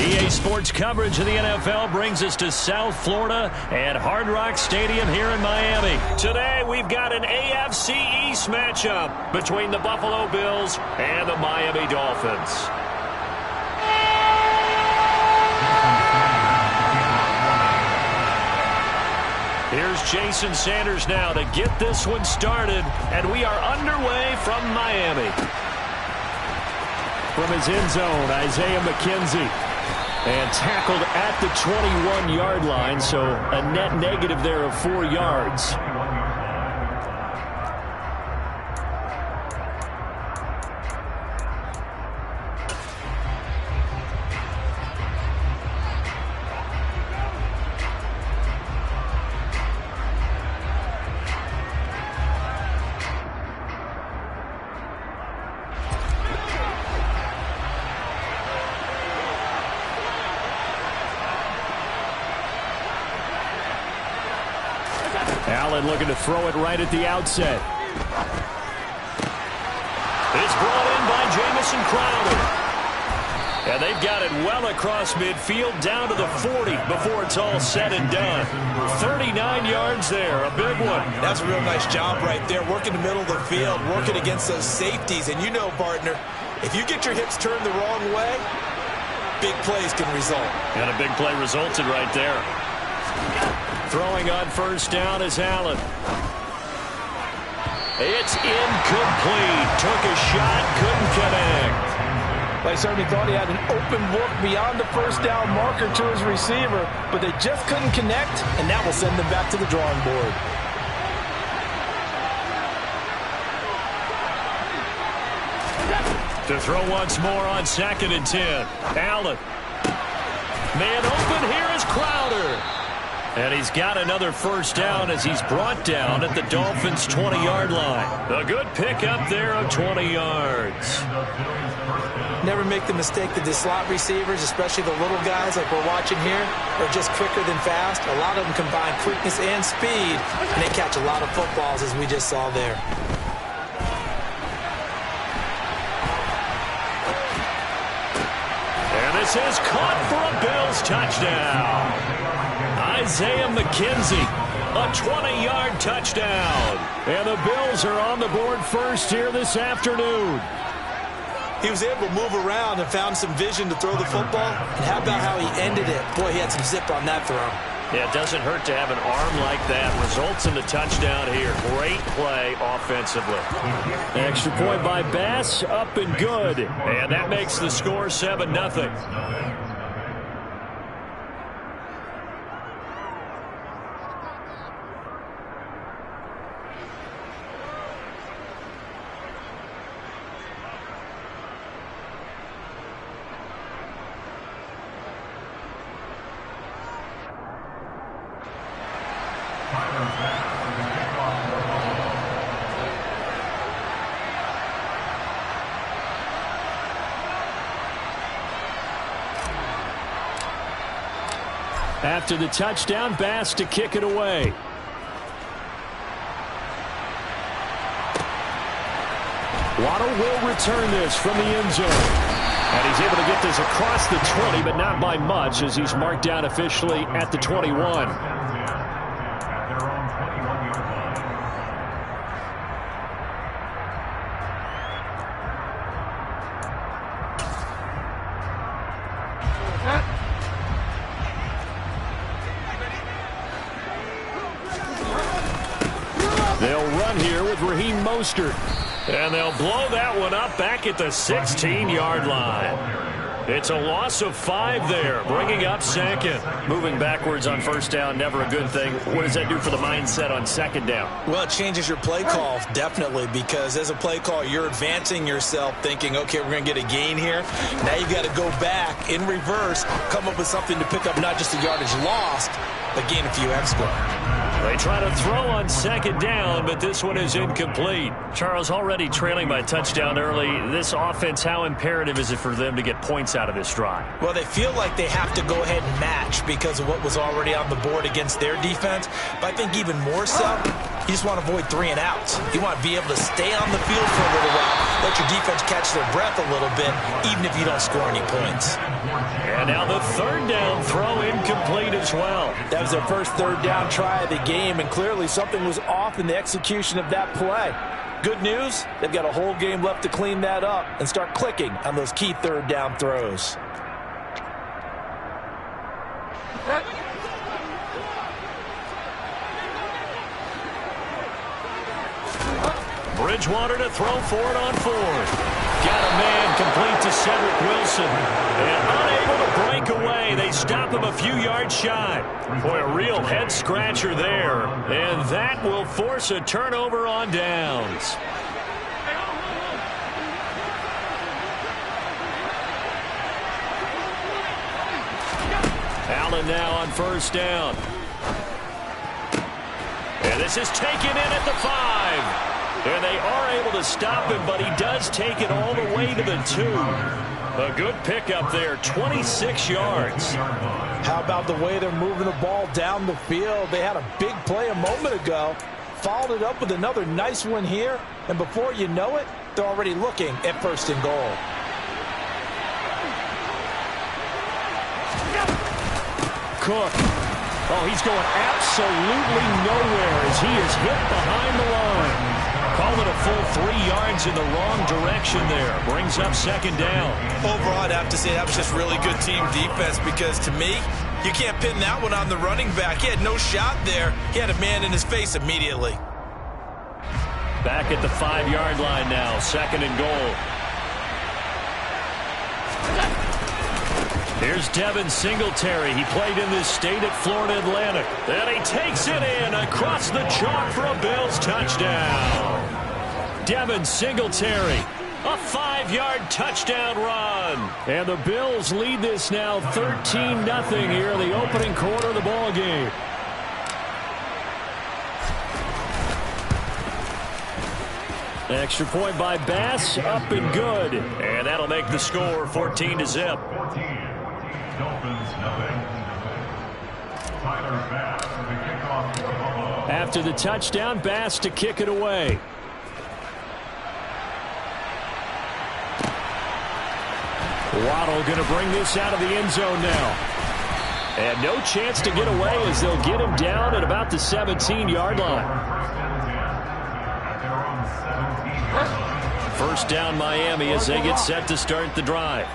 EA Sports coverage of the NFL brings us to South Florida and Hard Rock Stadium here in Miami. Today, we've got an AFC East matchup between the Buffalo Bills and the Miami Dolphins. Here's Jason Sanders now to get this one started, and we are underway from Miami. From his end zone, Isaiah McKenzie. And tackled at the 21-yard line, so a net negative there of 4 yards. Allen looking to throw it right at the outset. It's brought in by Jamison Crowder. And they've got it well across midfield down to the 40 before it's all said and done. 39 yards there, a big one. That's a real nice job right there, working the middle of the field, working against those safeties. And you know, partner, if you get your hips turned the wrong way, big plays can result. And a big play resulted right there. Throwing on first down is Allen. It's incomplete. Took a shot, couldn't connect. They certainly thought he had an open look beyond the first down marker to his receiver, but they just couldn't connect, and that will send them back to the drawing board. To throw once more on 2nd and 10. Allen. Man open, here is Crowder. And he's got another first down as he's brought down at the Dolphins' 20-yard line. A good pickup there of 20 yards. Never make the mistake that the slot receivers, especially the little guys like we're watching here, are just quicker than fast. A lot of them combine quickness and speed, and they catch a lot of footballs, as we just saw there. And this is caught for a Bills touchdown. Isaiah McKenzie, a 20-yard touchdown. And the Bills are on the board first here this afternoon. He was able to move around and found some vision to throw the football. And how about how he ended it? Boy, he had some zip on that throw. Yeah, it doesn't hurt to have an arm like that. Results in the touchdown here. Great play offensively. Extra point by Bass, up and good. And that makes the score 7-0. After the touchdown, Bass to kick it away. Waddle will return this from the end zone. And he's able to get this across the 20, but not by much as he's marked down officially at the 21. They'll run here with Raheem Mostert. And they'll blow that one up back at the 16-yard line. It's a loss of 5 there, bringing up 2nd. Moving backwards on first down, never a good thing. What does that do for the mindset on 2nd down? Well, it changes your play call, definitely, because as a play call, you're advancing yourself thinking, okay, we're going to get a gain here. Now you've got to go back in reverse, come up with something to pick up not just the yardage lost, but gain a few extra. They try to throw on 2nd down, but this one is incomplete. Charles, already trailing by touchdown early. This offense, how imperative is it for them to get points out of this drive? Well, they feel like they have to go ahead and match because of what was already on the board against their defense. But I think even more so, You just want to avoid 3 and outs. You want to be able to stay on the field for a little while, let your defense catch their breath a little bit, even if you don't score any points. And now the third down throw incomplete as well. That was their first third down try of the game, and clearly something was off in the execution of that play. Good news, they've got a whole game left to clean that up and start clicking on those key third down throws. Bridgewater to throw for it on 4th. Got a man complete to Cedric Wilson. And unable to break away. They stop him a few yards shy. Boy, a real head-scratcher there. And that will force a turnover on downs. Allen now on first down. And this is taken in at the 5. And they are able to stop him, but he does take it all the way to the 2. A good pickup there, 26 yards. How about the way they're moving the ball down the field? They had a big play a moment ago, followed it up with another nice one here, and before you know it, they're already looking at 1st and goal. Cook. Oh, he's going absolutely nowhere as he is hit behind the line. Call it a full 3 yards in the wrong direction there. Brings up 2nd down. Overall, I'd have to say that was just really good team defense because, to me, you can't pin that one on the running back. He had no shot there. He had a man in his face immediately. Back at the 5-yard line now. 2nd and goal. Here's Devin Singletary. He played in this state at Florida Atlantic. And he takes it in across the chalk for a Bills touchdown. Devin Singletary, a 5-yard touchdown run. And the Bills lead this now 13-0 here in the opening quarter of the ball game. Extra point by Bass, up and good. And that'll make the score 14-0. After the touchdown, Bass to kick it away. Waddle going to bring this out of the end zone now. And no chance to get away as they'll get him down at about the 17-yard line. First down Miami as they get set to start the drive.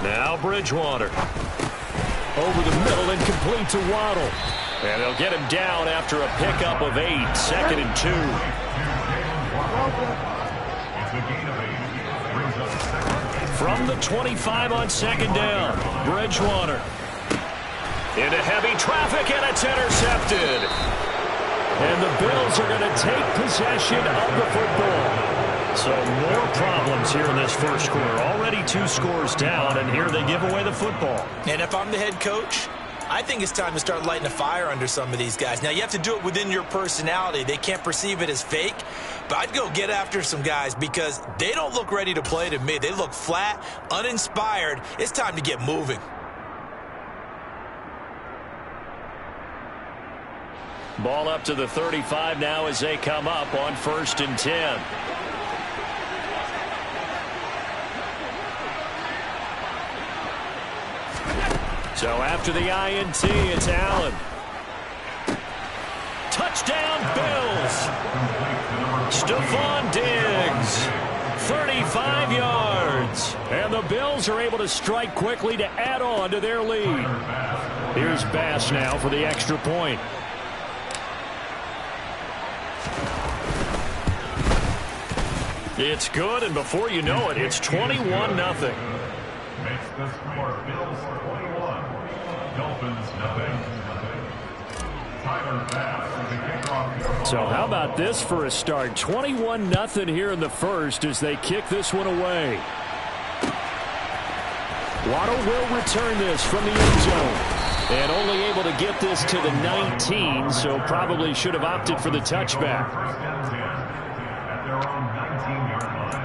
Now Bridgewater. Over the middle and complete to Waddle. And they'll get him down after a pickup of 8. 2nd and 2. From the 25 on 2nd down. Bridgewater. Into heavy traffic and it's intercepted. And the Bills are going to take possession of the football. So more problems here in this first quarter. Already 2 scores down, and here they give away the football. And if I'm the head coach, I think it's time to start lighting a fire under some of these guys. Now, you have to do it within your personality. They can't perceive it as fake. But I'd go get after some guys because they don't look ready to play to me. They look flat, uninspired. It's time to get moving. Ball up to the 35 now as they come up on 1st and 10. So after the INT, it's Allen. Touchdown, Bills. Stephon Diggs. 35 yards. And the Bills are able to strike quickly to add on to their lead. Here's Bass now for the extra point. It's good, and before you know it, it's 21-0. Makes the score Bills 21, Dolphins 0. Tyler Bass with the kickoff. So how about this for a start? 21-0 here in the first as they kick this one away. Waddle will return this from the end zone. And only able to get this to the 19, so probably should have opted for the touchback. First and 10 at their own 19-yard line.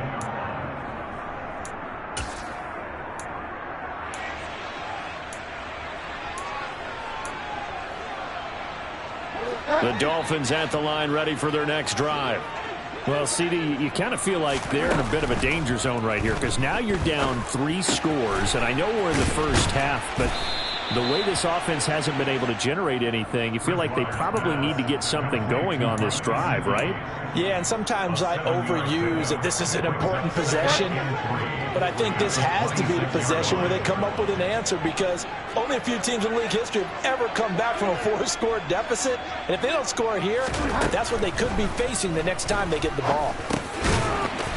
The Dolphins at the line ready for their next drive. Well, CD, you kind of feel like they're in a bit of a danger zone right here because now you're down 3 scores, and I know we're in the first half, but the way this offense hasn't been able to generate anything, you feel like they probably need to get something going on this drive, right? Yeah, and sometimes I overuse that this is an important possession, but I think this has to be the possession where they come up with an answer because only a few teams in league history have ever come back from a 4-score deficit, and if they don't score here, that's what they could be facing the next time they get the ball.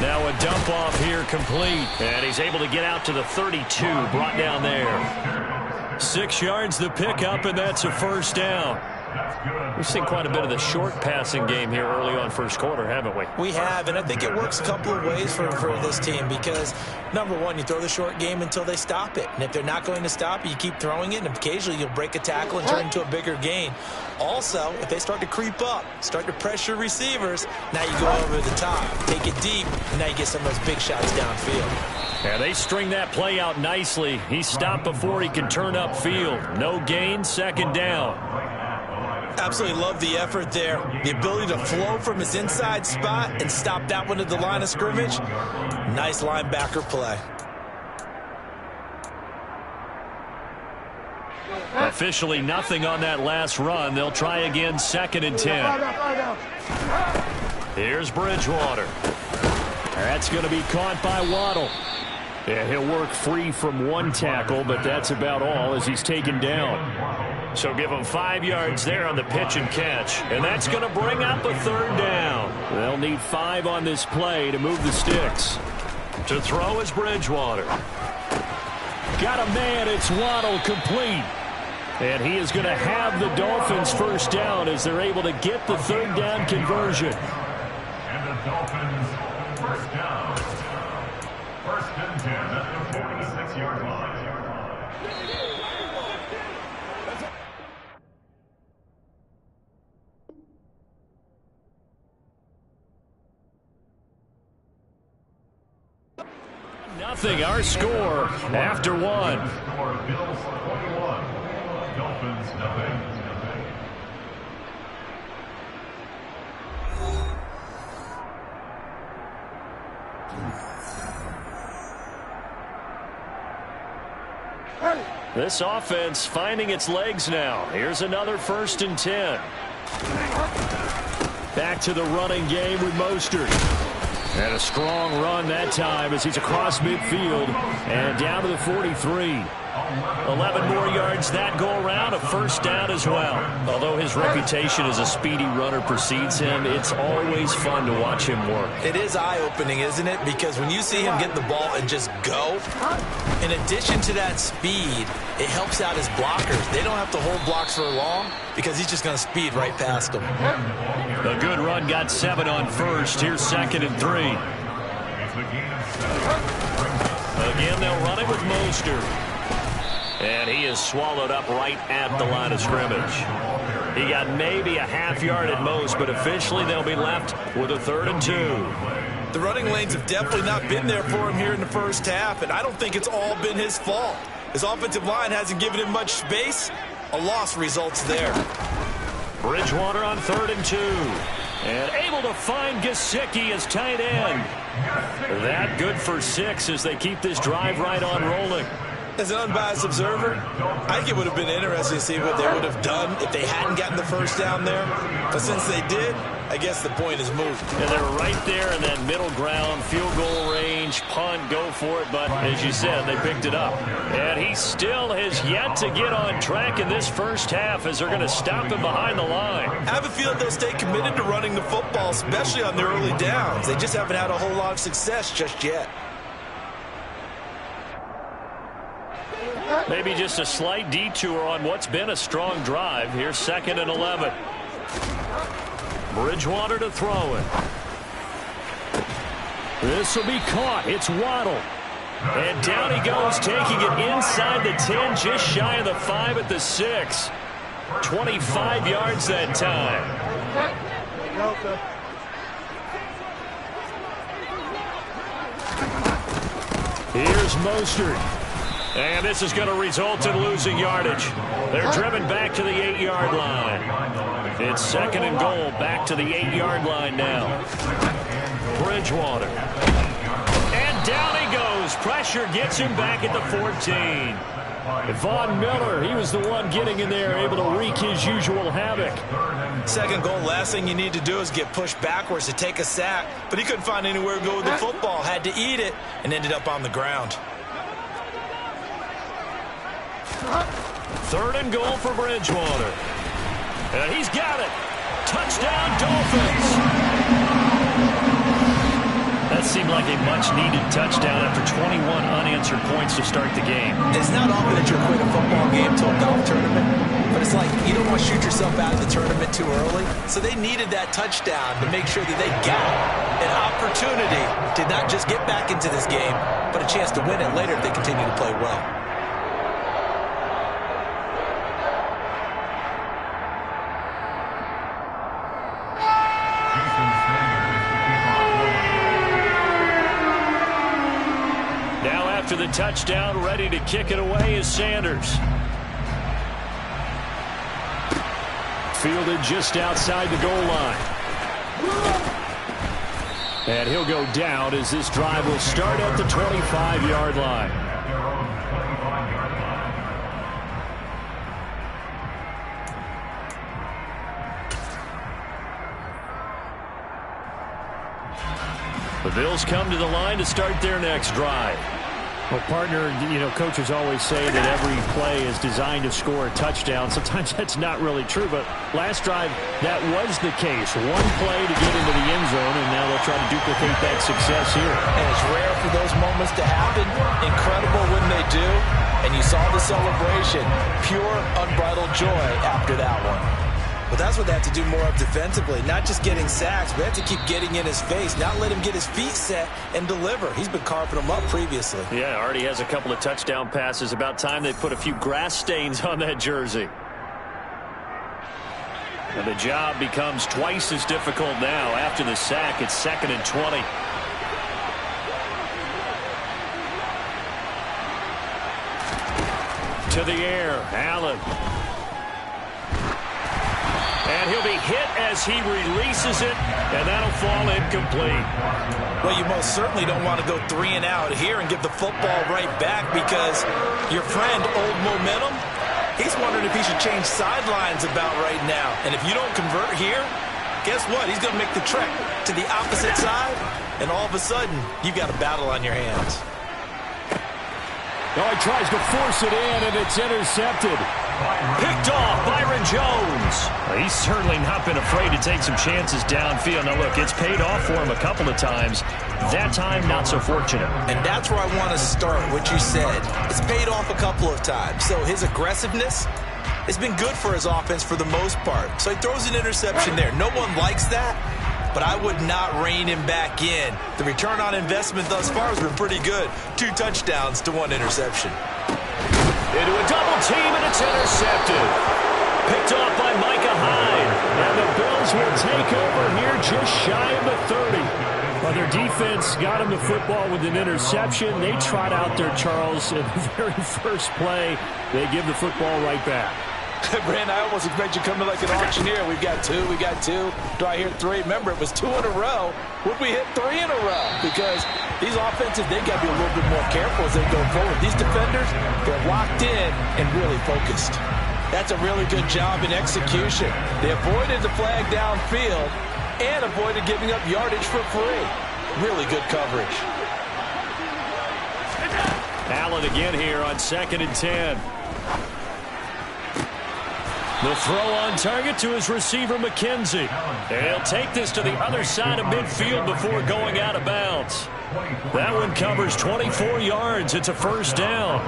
Now a dump off here complete, and he's able to get out to the 32, brought down there. 6 yards the pickup, and that's a first down. We've seen quite a bit of the short passing game here early on first quarter, haven't we? We have, and I think it works a couple of ways for this team because, number one, you throw the short game until they stop it. And if they're not going to stop it, you keep throwing it, and occasionally you'll break a tackle and turn into a bigger gain. Also, if they start to creep up, start to pressure receivers, now you go over the top, take it deep, and now you get some of those big shots downfield. Yeah, they string that play out nicely. He stopped before he can turn upfield. No gain, second down. Absolutely love the effort there. The ability to flow from his inside spot and stop that one at the line of scrimmage. Nice linebacker play. Officially nothing on that last run. They'll try again, 2nd and 10. Here's Bridgewater. That's going to be caught by Waddle. Yeah, he'll work free from 1 tackle, but that's about all as he's taken down. So give him 5 yards there on the pitch and catch, and that's going to bring up a 3rd down. They'll need 5 on this play to move the sticks. To throw is Bridgewater. Got a man, it's Waddle, complete. And he is going to have the Dolphins first down as they're able to get the 3rd down conversion. And the Dolphins first down. 1st and 10 at the 46-yard line. Nothing, our score after 1. Bills 21, Dolphins nothing. This offense finding its legs now. Here's another 1st and 10. Back to the running game with Mostert. And a strong run that time as he's across midfield and down to the 43. 11 more yards that go around, a first down as well. Although his reputation as a speedy runner precedes him, it's always fun to watch him work. It is eye-opening, isn't it? Because when you see him get the ball and just go, in addition to that speed, it helps out his blockers. They don't have to hold blocks for long because he's just going to speed right past them. A good run got 7 on first. Here's 2nd and 3. Again, they'll run it with Mostert. And he is swallowed up right at the line of scrimmage. He got maybe a half yard at most, but officially they'll be left with a 3rd and 2. The running lanes have definitely not been there for him here in the first half, and I don't think it's all been his fault. His offensive line hasn't given him much space. A loss results there. Bridgewater on 3rd and 2. And able to find Gesicki as tight end. That good for 6 as they keep this drive right on rolling. As an unbiased observer, I think it would have been interesting to see what they would have done if they hadn't gotten the first down there. But since they did, I guess the point is moved. And they're right there in that middle ground, field goal range, punt, go for it. But as you said, they picked it up. And he still has yet to get on track in this first half as they're going to stop him behind the line. I have a feeling they'll stay committed to running the football, especially on their early downs. They just haven't had a whole lot of success just yet. Maybe just a slight detour on what's been a strong drive. Here's 2nd and 11. Bridgewater to throw it. This will be caught. It's Waddle. And down he goes, taking it inside the 10, just shy of the 5 at the 6. 25 yards that time. Here's Mostert. And this is going to result in losing yardage. They're driven back to the 8-yard line. It's second and goal, back to the 8-yard line now. Bridgewater. And down he goes. Pressure gets him back at the 14. Von Miller, he was the one getting in there, able to wreak his usual havoc. Second goal, last thing you need to do is get pushed backwards to take a sack. But he couldn't find anywhere to go with the football. Had to eat it and ended up on the ground. Third and goal for Bridgewater. And he's got it. Touchdown, Dolphins. That seemed like a much-needed touchdown after 21 unanswered points to start the game. It's not often that you equate a football game to a golf tournament, but it's like you don't want to shoot yourself out of the tournament too early. So they needed that touchdown to make sure that they got an opportunity to not just get back into this game, but a chance to win it later if they continue to play well. After the touchdown, ready to kick it away is Sanders. Fielded just outside the goal line. And he'll go down as this drive will start at the 25-yard line. The Bills come to the line to start their next drive. Well, partner, coaches always say that every play is designed to score a touchdown. Sometimes that's not really true, but last drive, that was the case. One play to get into the end zone, and now they'll try to duplicate that success here. And it's rare for those moments to happen. Incredible when they do. And you saw the celebration. Pure, unbridled joy after that one. But that's what they have to do more of defensively. Not just getting sacks, but they have to keep getting in his face. Not let him get his feet set and deliver. He's been carving them up previously. Yeah, already has a couple of touchdown passes. About time they put a few grass stains on that jersey. And the job becomes twice as difficult now. After the sack, it's second and 20. To the air, Allen. And he'll be hit as he releases it, and that'll fall incomplete. Well, you most certainly don't want to go 3 and out here and give the football right back because your friend, Old Momentum, he's wondering if he should change sidelines about right now. And if you don't convert here, guess what? He's going to make the trek to the opposite side, and all of a sudden, you've got a battle on your hands. Oh, he tries to force it in, and it's intercepted. Picked off, Byron Jones. Well, he's certainly not been afraid to take some chances downfield. Now, look, it's paid off for him a couple of times. That time, not so fortunate. And that's where I want to start, what you said. It's paid off a couple of times. So his aggressiveness has been good for his offense for the most part. So he throws an interception there. No one likes that, but I would not rein him back in. The return on investment thus far has been pretty good. 2 touchdowns to 1 interception. Into a double team, and it's intercepted. Picked off by Micah Hyde. And the Bills will take over here just shy of the 30. Well, their defense got him the football with an interception. They trot out there, Charles, in the very first play. They give the football right back. Brand, I almost expect you coming like an auctioneer. We've got 2, we got 2. Do I hear 3? Remember, it was 2 in a row. Would we hit 3 in a row? Because these offenses, they got to be a little bit more careful as they go forward. These defenders, they're locked in and really focused. That's a really good job in execution. They avoided the flag downfield and avoided giving up yardage for free. Really good coverage. Allen again here on 2nd and 10. The throw on target to his receiver, McKenzie. And he'll take this to the other side of midfield before going out of bounds. That one covers 24 yards. It's a first down.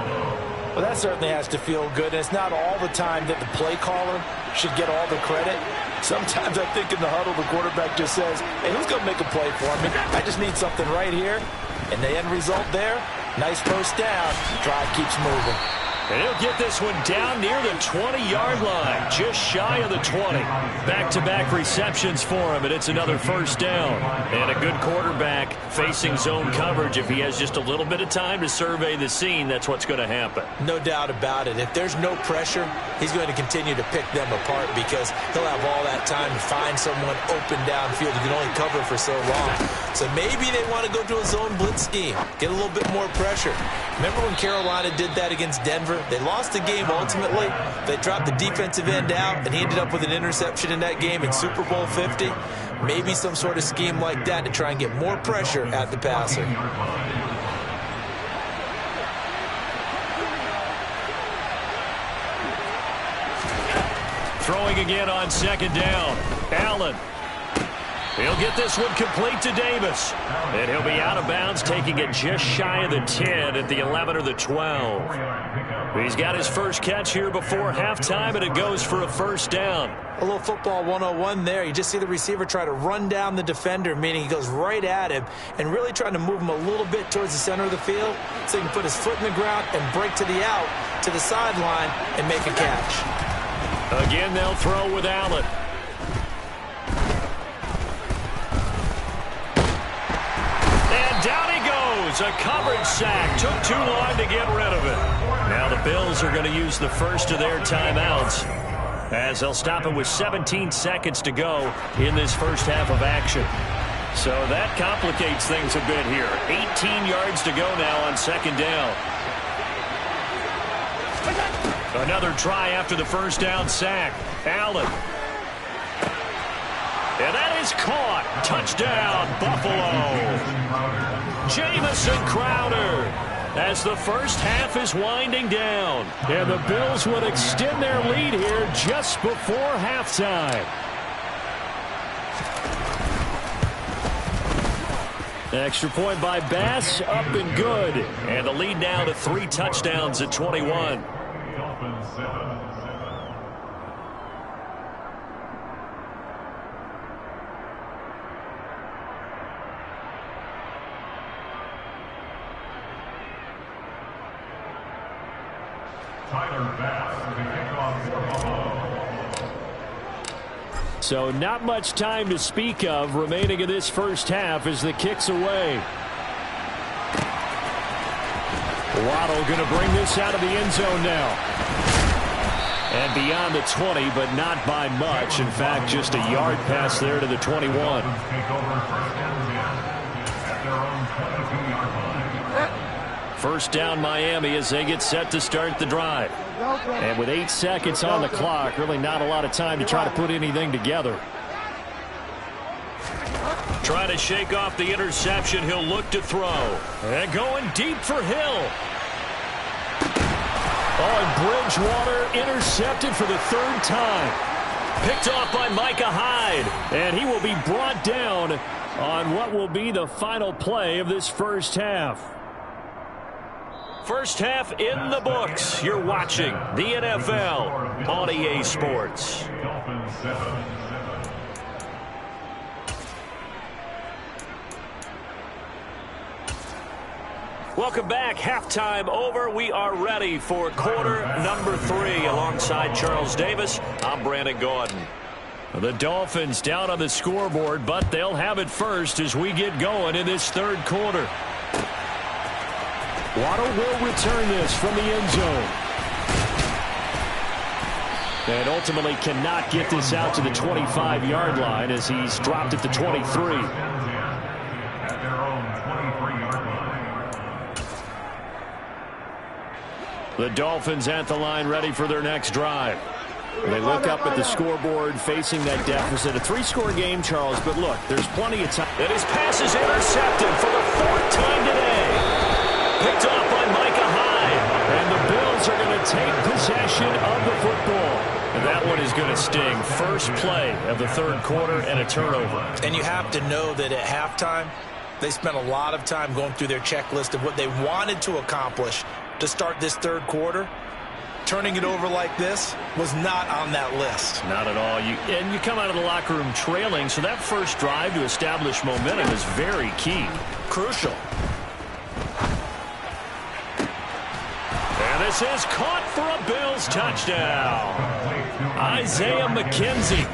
Well, that certainly has to feel good. And it's not all the time that the play caller should get all the credit. Sometimes I think in the huddle, the quarterback just says, hey, who's going to make a play for me? I just need something right here. And the end result there, nice first down. Drive keeps moving. And he'll get this one down near the 20-yard line, just shy of the 20. Back-to-back receptions for him, and it's another first down. And a good quarterback facing zone coverage. If he has just a little bit of time to survey the scene, that's what's going to happen. No doubt about it. If there's no pressure, he's going to continue to pick them apart because he'll have all that time to find someone open downfield. You can only cover for so long. So maybe they want to go to a zone blitz scheme, get a little bit more pressure. Remember when Carolina did that against Denver? They lost the game ultimately. They dropped the defensive end out, and he ended up with an interception in that game in Super Bowl 50. Maybe some sort of scheme like that to try and get more pressure at the passer. Throwing again on second down. Allen. He'll get this one complete to Davis. And he'll be out of bounds, taking it just shy of the 10 at the 11 or the 12. He's got his first catch here before halftime, and it goes for a first down. A little football 101 there. You just see the receiver try to run down the defender, meaning he goes right at him and really trying to move him a little bit towards the center of the field so he can put his foot in the ground and break to the out, to the sideline, and make a catch. Again, they'll throw with Allen. And down he goes. A coverage sack. Took too long to get rid of it. Now the Bills are going to use the first of their timeouts as they'll stop it with 17 seconds to go in this first half of action. So that complicates things a bit here. 18 yards to go now on second down. Another try after the first down sack. Allen. And that is caught. Touchdown, Buffalo. Jamison Crowder. As the first half is winding down. And the Bills would extend their lead here just before halftime. Extra point by Bass, up and good. And the lead now to 3 touchdowns at 21. So not much time to speak of remaining in this first half as the kick's away. Waddle going to bring this out of the end zone now. And beyond the 20, but not by much. In fact, just a yard pass there to the 21. First down Miami as they get set to start the drive. And with 8 seconds on the clock, really not a lot of time to try to put anything together. Trying to shake off the interception. He'll look to throw. And going deep for Hill. Oh, and Bridgewater intercepted for the third time. Picked off by Micah Hyde. And he will be brought down on what will be the final play of this first half. First half in the books. You're watching the NFL on EA Sports. Welcome back. Halftime over. We are ready for quarter number 3. Alongside Charles Davis, I'm Brandon Gaudin. The Dolphins down on the scoreboard, but they'll have it first as we get going in this third quarter. Waddle will return this from the end zone. And ultimately cannot get this out to the 25-yard line as he's dropped at the 23. The Dolphins at the line ready for their next drive. They look up at the scoreboard facing that deficit. A 3-score game, Charles, but look, there's plenty of time. And his pass is intercepted for the 4th time today. Picked off by Micah Hyde. And the Bills are going to take possession of the football. And that one is going to sting. First play of the third quarter and a turnover. And you have to know that at halftime, they spent a lot of time going through their checklist of what they wanted to accomplish to start this third quarter. Turning it over like this was not on that list. Not at all. And you come out of the locker room trailing, so that first drive to establish momentum is very key. Crucial. And This is caught for a Bills touchdown. Isaiah McKenzie,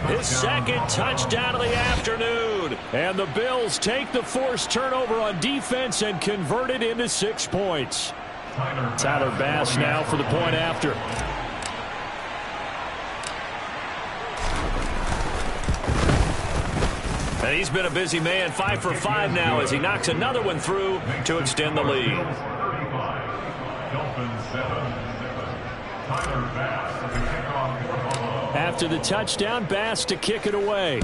his second touchdown of the afternoon. And the Bills take the forced turnover on defense and convert it into 6 points. Tyler Bass now for the point after. And he's been a busy man, 5 for 5 now as he knocks another one through to extend the lead. After the touchdown, Bass to kick it away.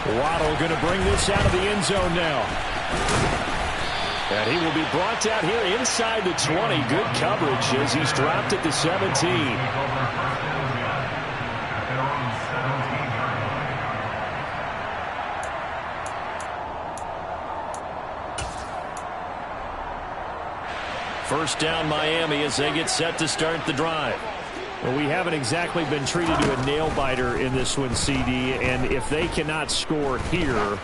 Waddle going to bring this out of the end zone now. And he will be brought down here inside the 20. Good coverage as he's dropped at the 17. First down Miami as they get set to start the drive. Well, we haven't exactly been treated to a nail-biter in this one, CD, and if they cannot score here,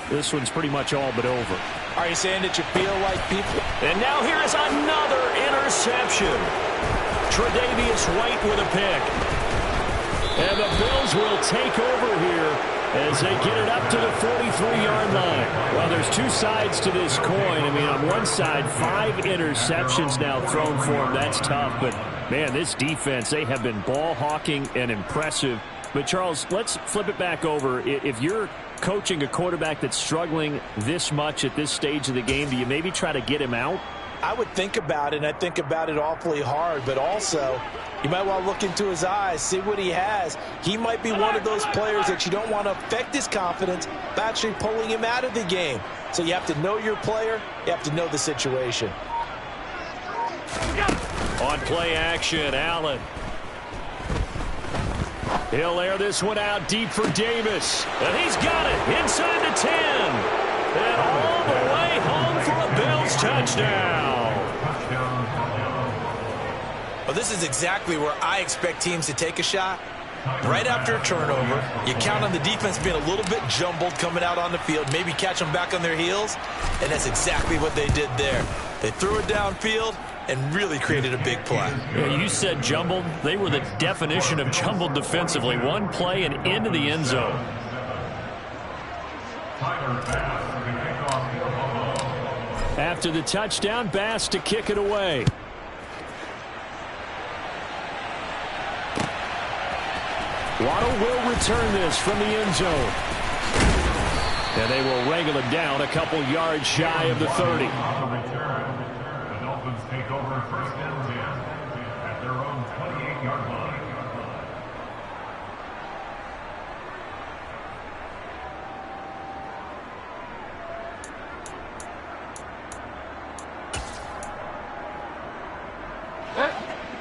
this one's pretty much all but over. Are you saying that you feel like people? And now here is another interception. Tre'Davious White with a pick. And the Bills will take over here as they get it up to the 43-yard line. Well, there's two sides to this coin. I mean, on one side, 5 interceptions now thrown for them. That's tough, but, man, this defense, they have been ball hawking and impressive. But, Charles, let's flip it back over. If you're coaching a quarterback that's struggling this much at this stage of the game, do you maybe try to get him out? I would think about it, and I think about it awfully hard, but also you might want to look into his eyes, see what he has. He might be one of those players that you don't want to affect his confidence by actually pulling him out of the game. So you have to know your player. You have to know the situation. On play action, Allen. He'll air this one out deep for Davis. And he's got it inside the 10. And all the way home for a Bills touchdown. Well, this is exactly where I expect teams to take a shot. Right after a turnover, you count on the defense being a little bit jumbled coming out on the field, maybe catch them back on their heels, and that's exactly what they did there. They threw it downfield and really created a big play. Yeah, you said jumbled. They were the definition of jumbled defensively. One play and into the end zone. After the touchdown, Bass to kick it away. Waddle will return this from the end zone. And they will wrangle it down a couple yards shy of the 30. The Dolphins take over first and 10 at their own 28-yard line.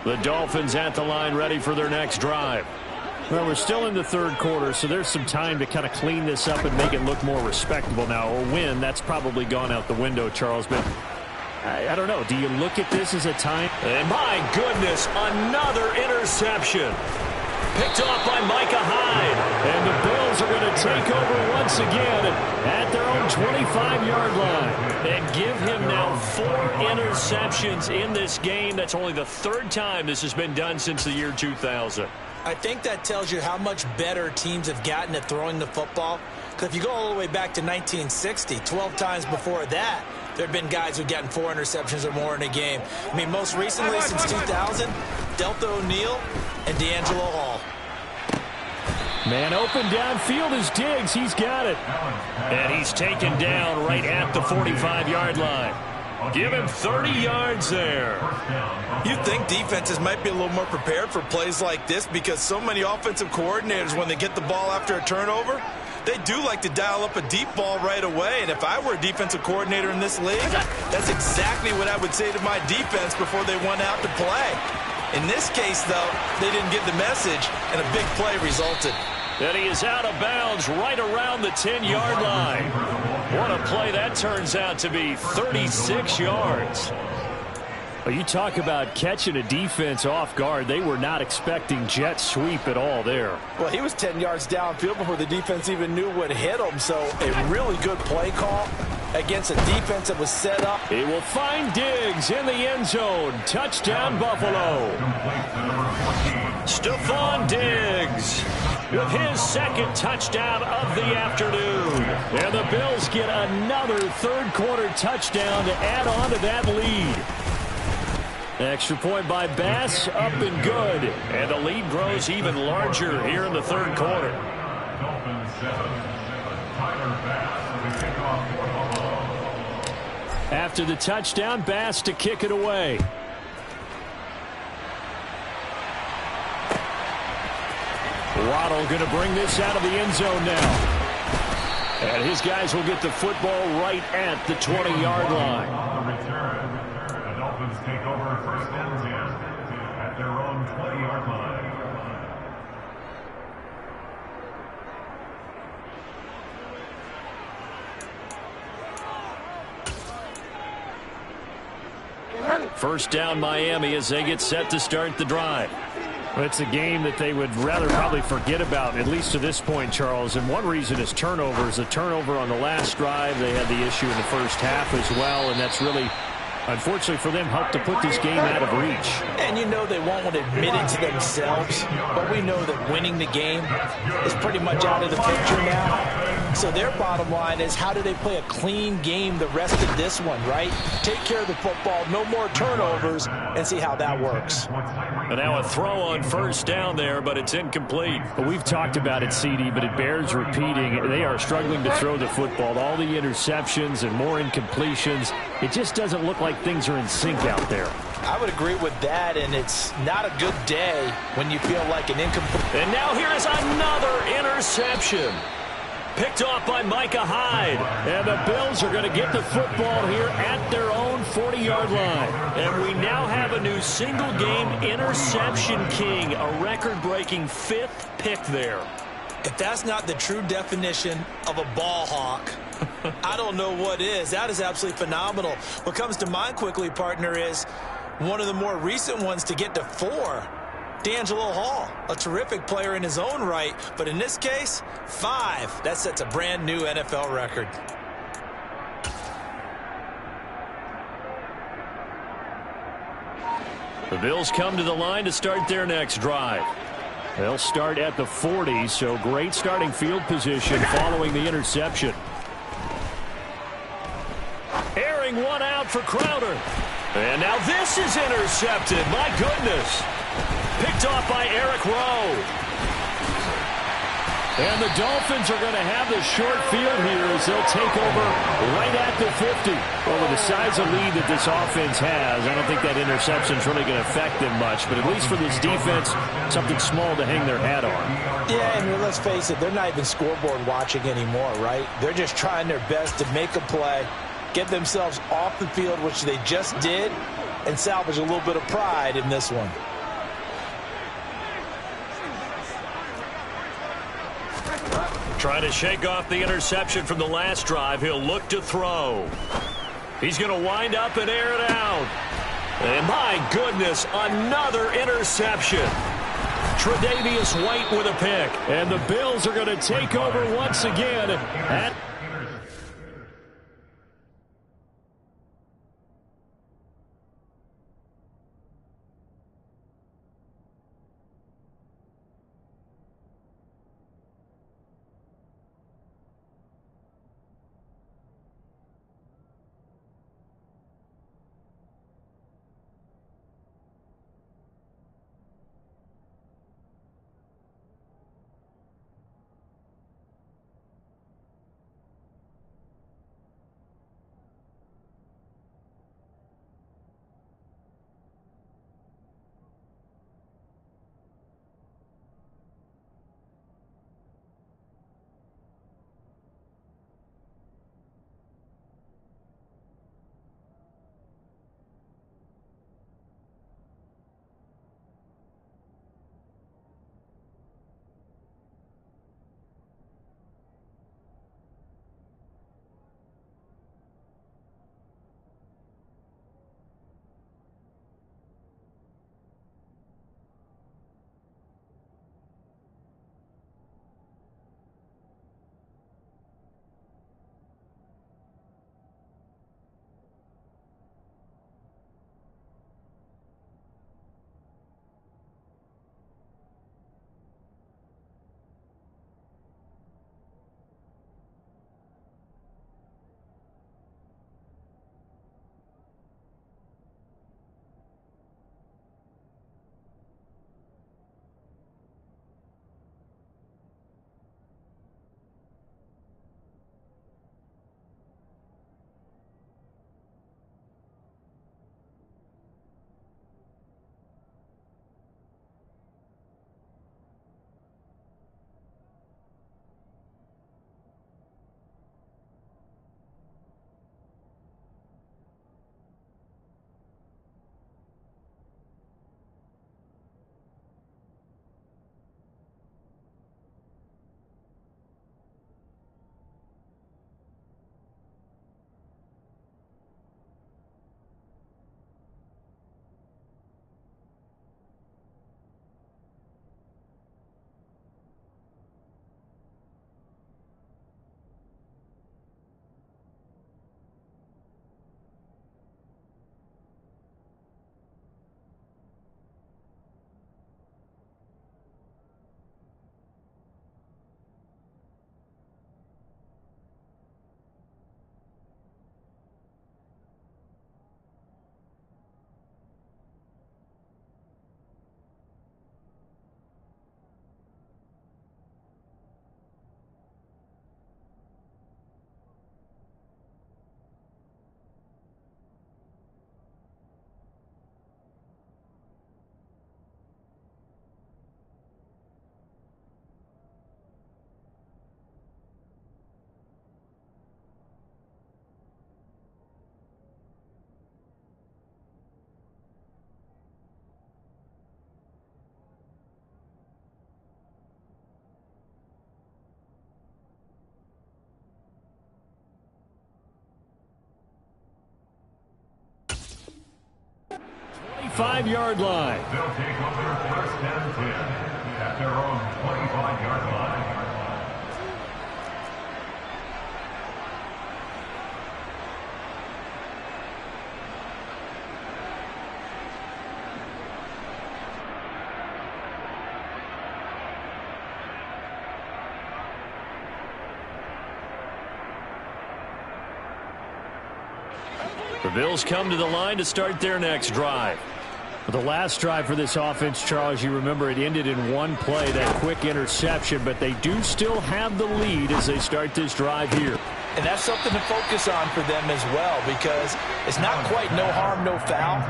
The Dolphins at the line ready for their next drive. Well, we're still in the third quarter, so there's some time to kind of clean this up and make it look more respectable now. A win, that's probably gone out the window, Charles, but I don't know. Do you look at this as a time? And my goodness, another interception. Picked off by Micah Hyde. And the Bills are going to take over once again at their own 25-yard line. And give him now 4 interceptions in this game. That's only the third time this has been done since the year 2000. I think that tells you how much better teams have gotten at throwing the football. Because if you go all the way back to 1960, 12 times before that, there have been guys who've gotten 4 interceptions or more in a game. I mean, most recently, since 2000, Delta O'Neal and D'Angelo Hall. Man open downfield is Diggs. He's got it. And he's taken down right at the 45-yard line. Give him 30 yards there. You think defenses might be a little more prepared for plays like this because so many offensive coordinators, when they get the ball after a turnover, they do like to dial up a deep ball right away. And if I were a defensive coordinator in this league, that's exactly what I would say to my defense before they went out to play. In this case, though, they didn't get the message, and a big play resulted. And he is out of bounds right around the 10-yard line. What a play that turns out to be, 36 yards. Well, you talk about catching a defense off guard. They were not expecting jet sweep at all there. Well, he was 10 yards downfield before the defense even knew what hit him, so a really good play call. against a defense that was set up. He will find Diggs in the end zone. Touchdown, Buffalo. Stephon Diggs with his second touchdown of the afternoon. And the Bills get another third-quarter touchdown to add on to that lead. Extra point by Bass, up and good. And the lead grows even larger here in the third quarter. Dolphins 7. Tyler Bass, the kickoff for Buffalo. After the touchdown, Bass to kick it away. Waddle going to bring this out of the end zone now. And his guys will get the football right at the 20-yard line. On the return, the Dolphins take over first and 10 at their own 20-yard line. First down, Miami, as they get set to start the drive. It's a game that they would rather probably forget about, at least to this point, Charles. And one reason is turnovers. A turnover on the last drive. They had the issue in the first half as well, and that's really, unfortunately for them, helped to put this game out of reach. And you know they won't want to admit it to themselves, but we know that winning the game is pretty much out of the picture now. So their bottom line is, how do they play a clean game the rest of this one, right? Take care of the football, no more turnovers, and see how that works. And now a throw on first down there, but it's incomplete. Well, we've talked about it, CD, but it bears repeating. They are struggling to throw the football. All the interceptions and more incompletions. It just doesn't look like things are in sync out there. I would agree with that, and it's not a good day when you feel like an incomplete. And now here is another interception. Picked off by Micah Hyde. And the Bills are going to get the football here at their own 40-yard line. And we now have a new single-game interception king, a record-breaking 5th pick there. If that's not the true definition of a ball hawk, I don't know what is. That is absolutely phenomenal. What comes to mind quickly, partner, is one of the more recent ones to get to 4. D'Angelo Hall, a terrific player in his own right, but in this case, 5. That sets a brand new NFL record. The Bills come to the line to start their next drive. They'll start at the 40, so great starting field position following the interception. Airing one out for Crowder. And now this is intercepted. My goodness. Picked off by Eric Rowe. And the Dolphins are going to have the short field here as they'll take over right at the 50. Well, with the size of lead that this offense has, I don't think that interception is really going to affect them much. But at least for this defense, something small to hang their hat on. Yeah, and let's face it, they're not even scoreboard watching anymore, right? They're just trying their best to make a play, get themselves off the field, which they just did, and salvage a little bit of pride in this one. Trying to shake off the interception from the last drive. He'll look to throw. He's going to wind up and air it out. And my goodness, another interception. Tre'Davious White with a pick. And the Bills are going to take over once again at 25-yard line. They'll take over first and 10 at their own 25-yard line. The Bills come to the line to start their next drive. The last drive for this offense, Charles, you remember it ended in one play, that quick interception, but they do still have the lead as they start this drive here. And that's something to focus on for them as well, because it's not quite no harm, no foul.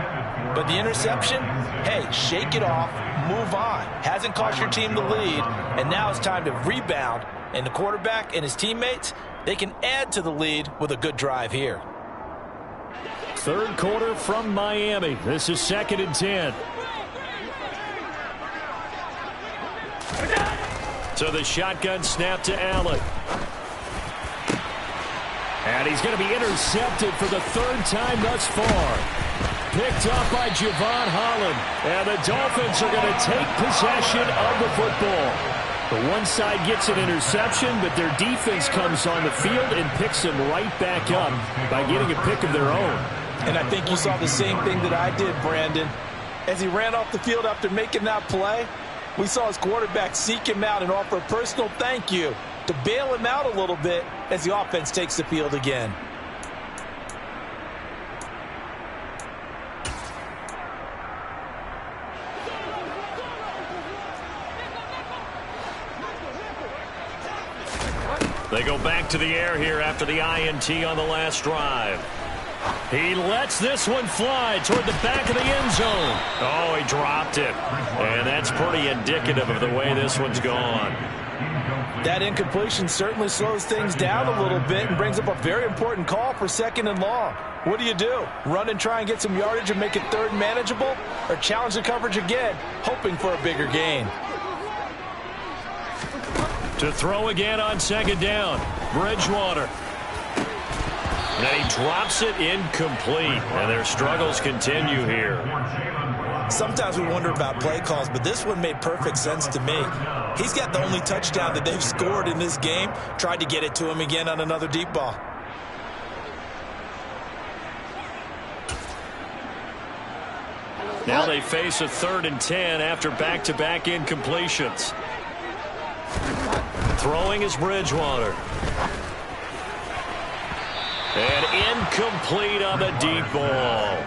But the interception, hey, shake it off, move on. Hasn't cost your team the lead, and now it's time to rebound. And the quarterback and his teammates, they can add to the lead with a good drive here. Third quarter from Miami. This is 2nd and 10. So the shotgun snap to Allen. And he's going to be intercepted for the third time thus far. Picked up by Javon Holland. And the Dolphins are going to take possession of the football. The one side gets an interception, but their defense comes on the field and picks them right back up by getting a pick of their own. And I think you saw the same thing that I did, Brandon. As he ran off the field after making that play, we saw his quarterback seek him out and offer a personal thank you to bail him out a little bit as the offense takes the field again. They go back to the air here after the INT on the last drive. He lets this one fly toward the back of the end zone. Oh, he dropped it. And that's pretty indicative of the way this one's gone. That incompletion certainly slows things down a little bit and brings up a very important call for 2nd and long. What do? Run and try and get some yardage and make it third manageable? Or challenge the coverage again, hoping for a bigger gain? To throw again on 2nd down. Bridgewater. And he drops it incomplete. And their struggles continue here. Sometimes we wonder about play calls, but this one made perfect sense to me. He's got the only touchdown that they've scored in this game. Tried to get it to him again on another deep ball. Now they face a 3rd and 10 after back-to-back incompletions. Throwing is Bridgewater. And incomplete on the deep ball.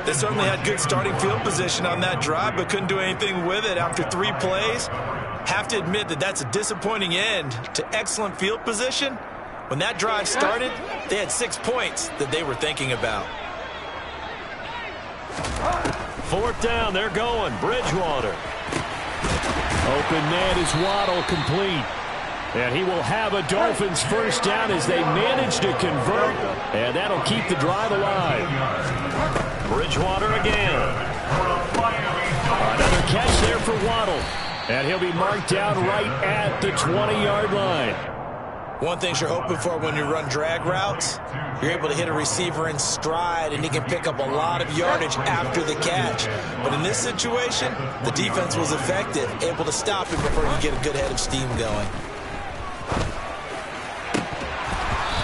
They certainly had good starting field position on that drive, but couldn't do anything with it after 3 plays. Have to admit that that's a disappointing end to excellent field position. When that drive started, they had 6 points that they were thinking about. 4th down, they're going. Bridgewater. Open man is Waddle, complete. And he will have a Dolphins first down as they manage to convert. And that'll keep the drive alive. Bridgewater again. Another catch there for Waddle. And he'll be marked down right at the 20-yard line. One thing you're hoping for when you run drag routes, you're able to hit a receiver in stride, and he can pick up a lot of yardage after the catch. But in this situation, the defense was effective, able to stop him before you get a good head of steam going.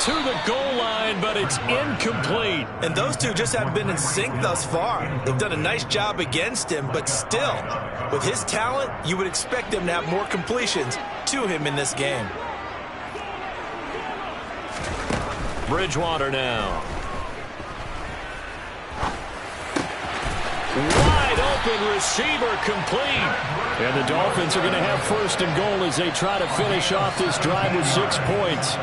To the goal line, but it's incomplete. And those two just haven't been in sync thus far. They've done a nice job against him, but still, with his talent, you would expect him to have more completions to him in this game. Bridgewater now. Wide open receiver complete. And the Dolphins are going to have 1st and goal as they try to finish off this drive with 6 points.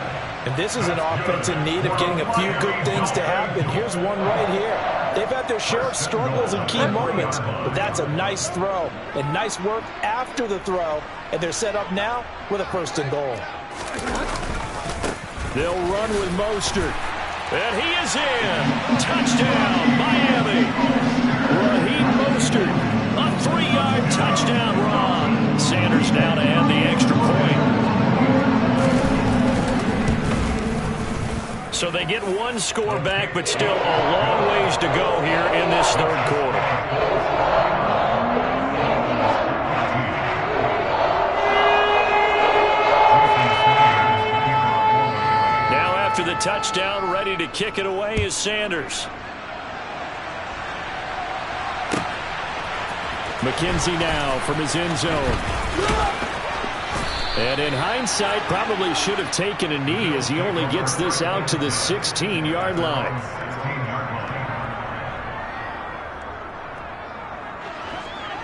And this is an offense in need of getting a few good things to happen. Here's one right here. They've had their share of struggles in key moments, but that's a nice throw and nice work after the throw. And they're set up now with a 1st and goal. They'll run with Mostert. And he is in. Touchdown, Miami. Raheem Mostert, a 3-yard touchdown run. Sanders now to add the extra point. So they get one score back, but still a long ways to go here in this third quarter. Now after the touchdown, ready to kick it away is Sanders. McKenzie now from his end zone. And in hindsight, probably should have taken a knee as he only gets this out to the 16-yard line.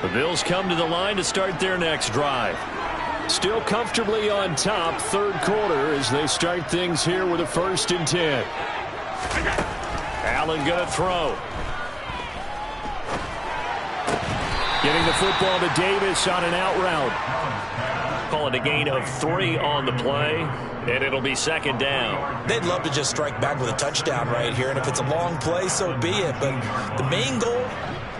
The Bills come to the line to start their next drive. Still comfortably on top, third quarter, as they start things here with a 1st and 10. Allen going to throw. Getting the football to Davis on an out route. Call it a gain of 3 on the play, and it'll be 2nd down. They'd love to just strike back with a touchdown right here, and if it's a long play, so be it. But the main goal,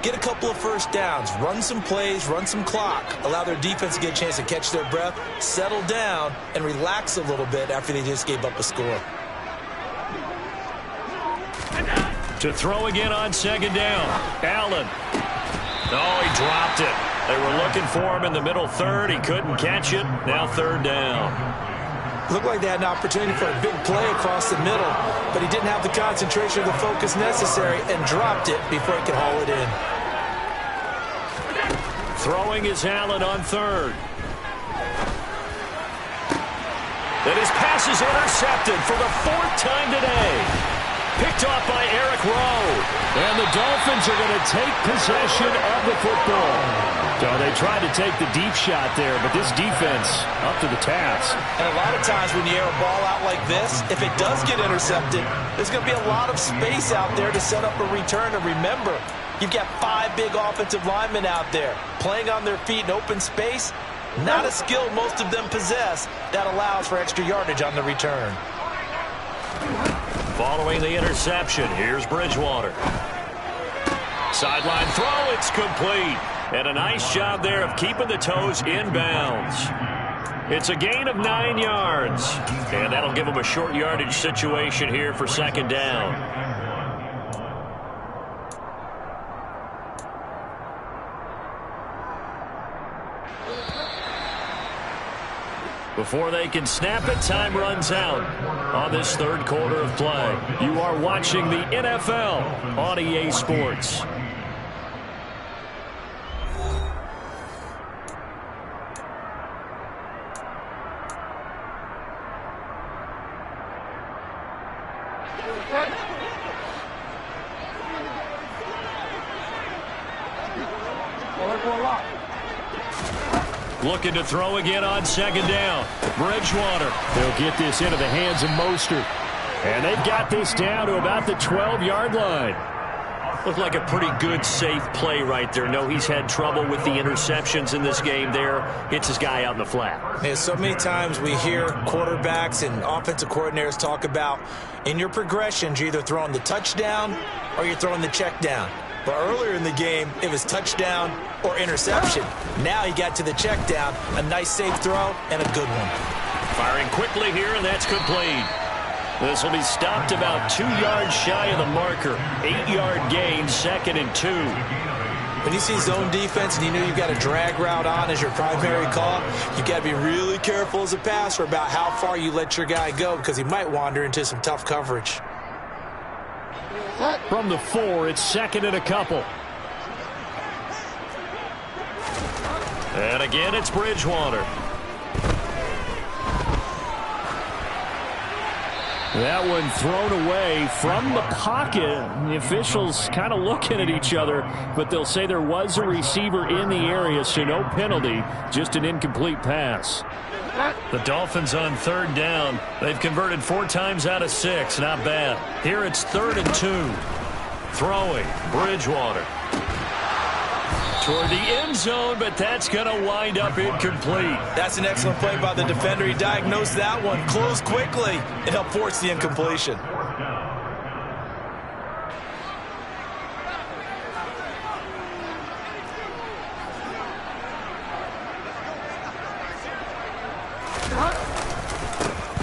get a couple of 1st downs, run some plays, run some clock, allow their defense to get a chance to catch their breath, settle down, and relax a little bit after they just gave up a score. To throw again on 2nd down. Allen. Oh, he dropped it. They were looking for him in the middle third. He couldn't catch it. Now 3rd down. Looked like they had an opportunity for a big play across the middle, but he didn't have the concentration or the focus necessary and dropped it before he could haul it in. Throwing is Allen on 3rd. And his pass is intercepted for the 4th time today. Picked off by Eric Rowe. And the Dolphins are going to take possession of the football. So they tried to take the deep shot there, but this defense up to the task. And a lot of times when you air a ball out like this, if it does get intercepted, there's going to be a lot of space out there to set up a return. And remember, you've got 5 big offensive linemen out there playing on their feet in open space. Not a skill most of them possess that allows for extra yardage on the return. Following the interception, here's Bridgewater. Sideline throw, it's complete. And a nice job there of keeping the toes inbounds. It's a gain of 9 yards. And that'll give them a short yardage situation here for 2nd down. Before they can snap it, time runs out on this 3rd quarter of play. You are watching the NFL on EA Sports. Looking to throw again on 2nd down. Bridgewater. They'll get this into the hands of Mostert. And they've got this down to about the 12-yard line. Looked like a pretty good, safe play right there. No, he's had trouble with the interceptions in this game there. Hits his guy out in the flat. Yeah, so many times we hear quarterbacks and offensive coordinators talk about in your progressions, you're either throwing the touchdown or you're throwing the check down. But earlier in the game, it was touchdown or interception. Now he got to the check down, a nice safe throw, and a good one. Firing quickly here, and that's complete. This will be stopped about 2 yards shy of the marker. 8-yard gain, 2nd and 2. When you see zone defense and you know you've got a drag route on as your primary call, you've got to be really careful as a passer about how far you let your guy go because he might wander into some tough coverage. From the 4, it's 2nd and a couple. And again, it's Bridgewater. That one thrown away from the pocket. The officials kind of looking at each other, but they'll say there was a receiver in the area, so no penalty, just an incomplete pass. The Dolphins on 3rd down. They've converted 4 times out of 6. Not bad. Here it's 3rd and 2. Throwing, Bridgewater. Toward the end zone, but that's going to wind up incomplete. That's an excellent play by the defender. He diagnosed that one, closed quickly, and helped force the incompletion.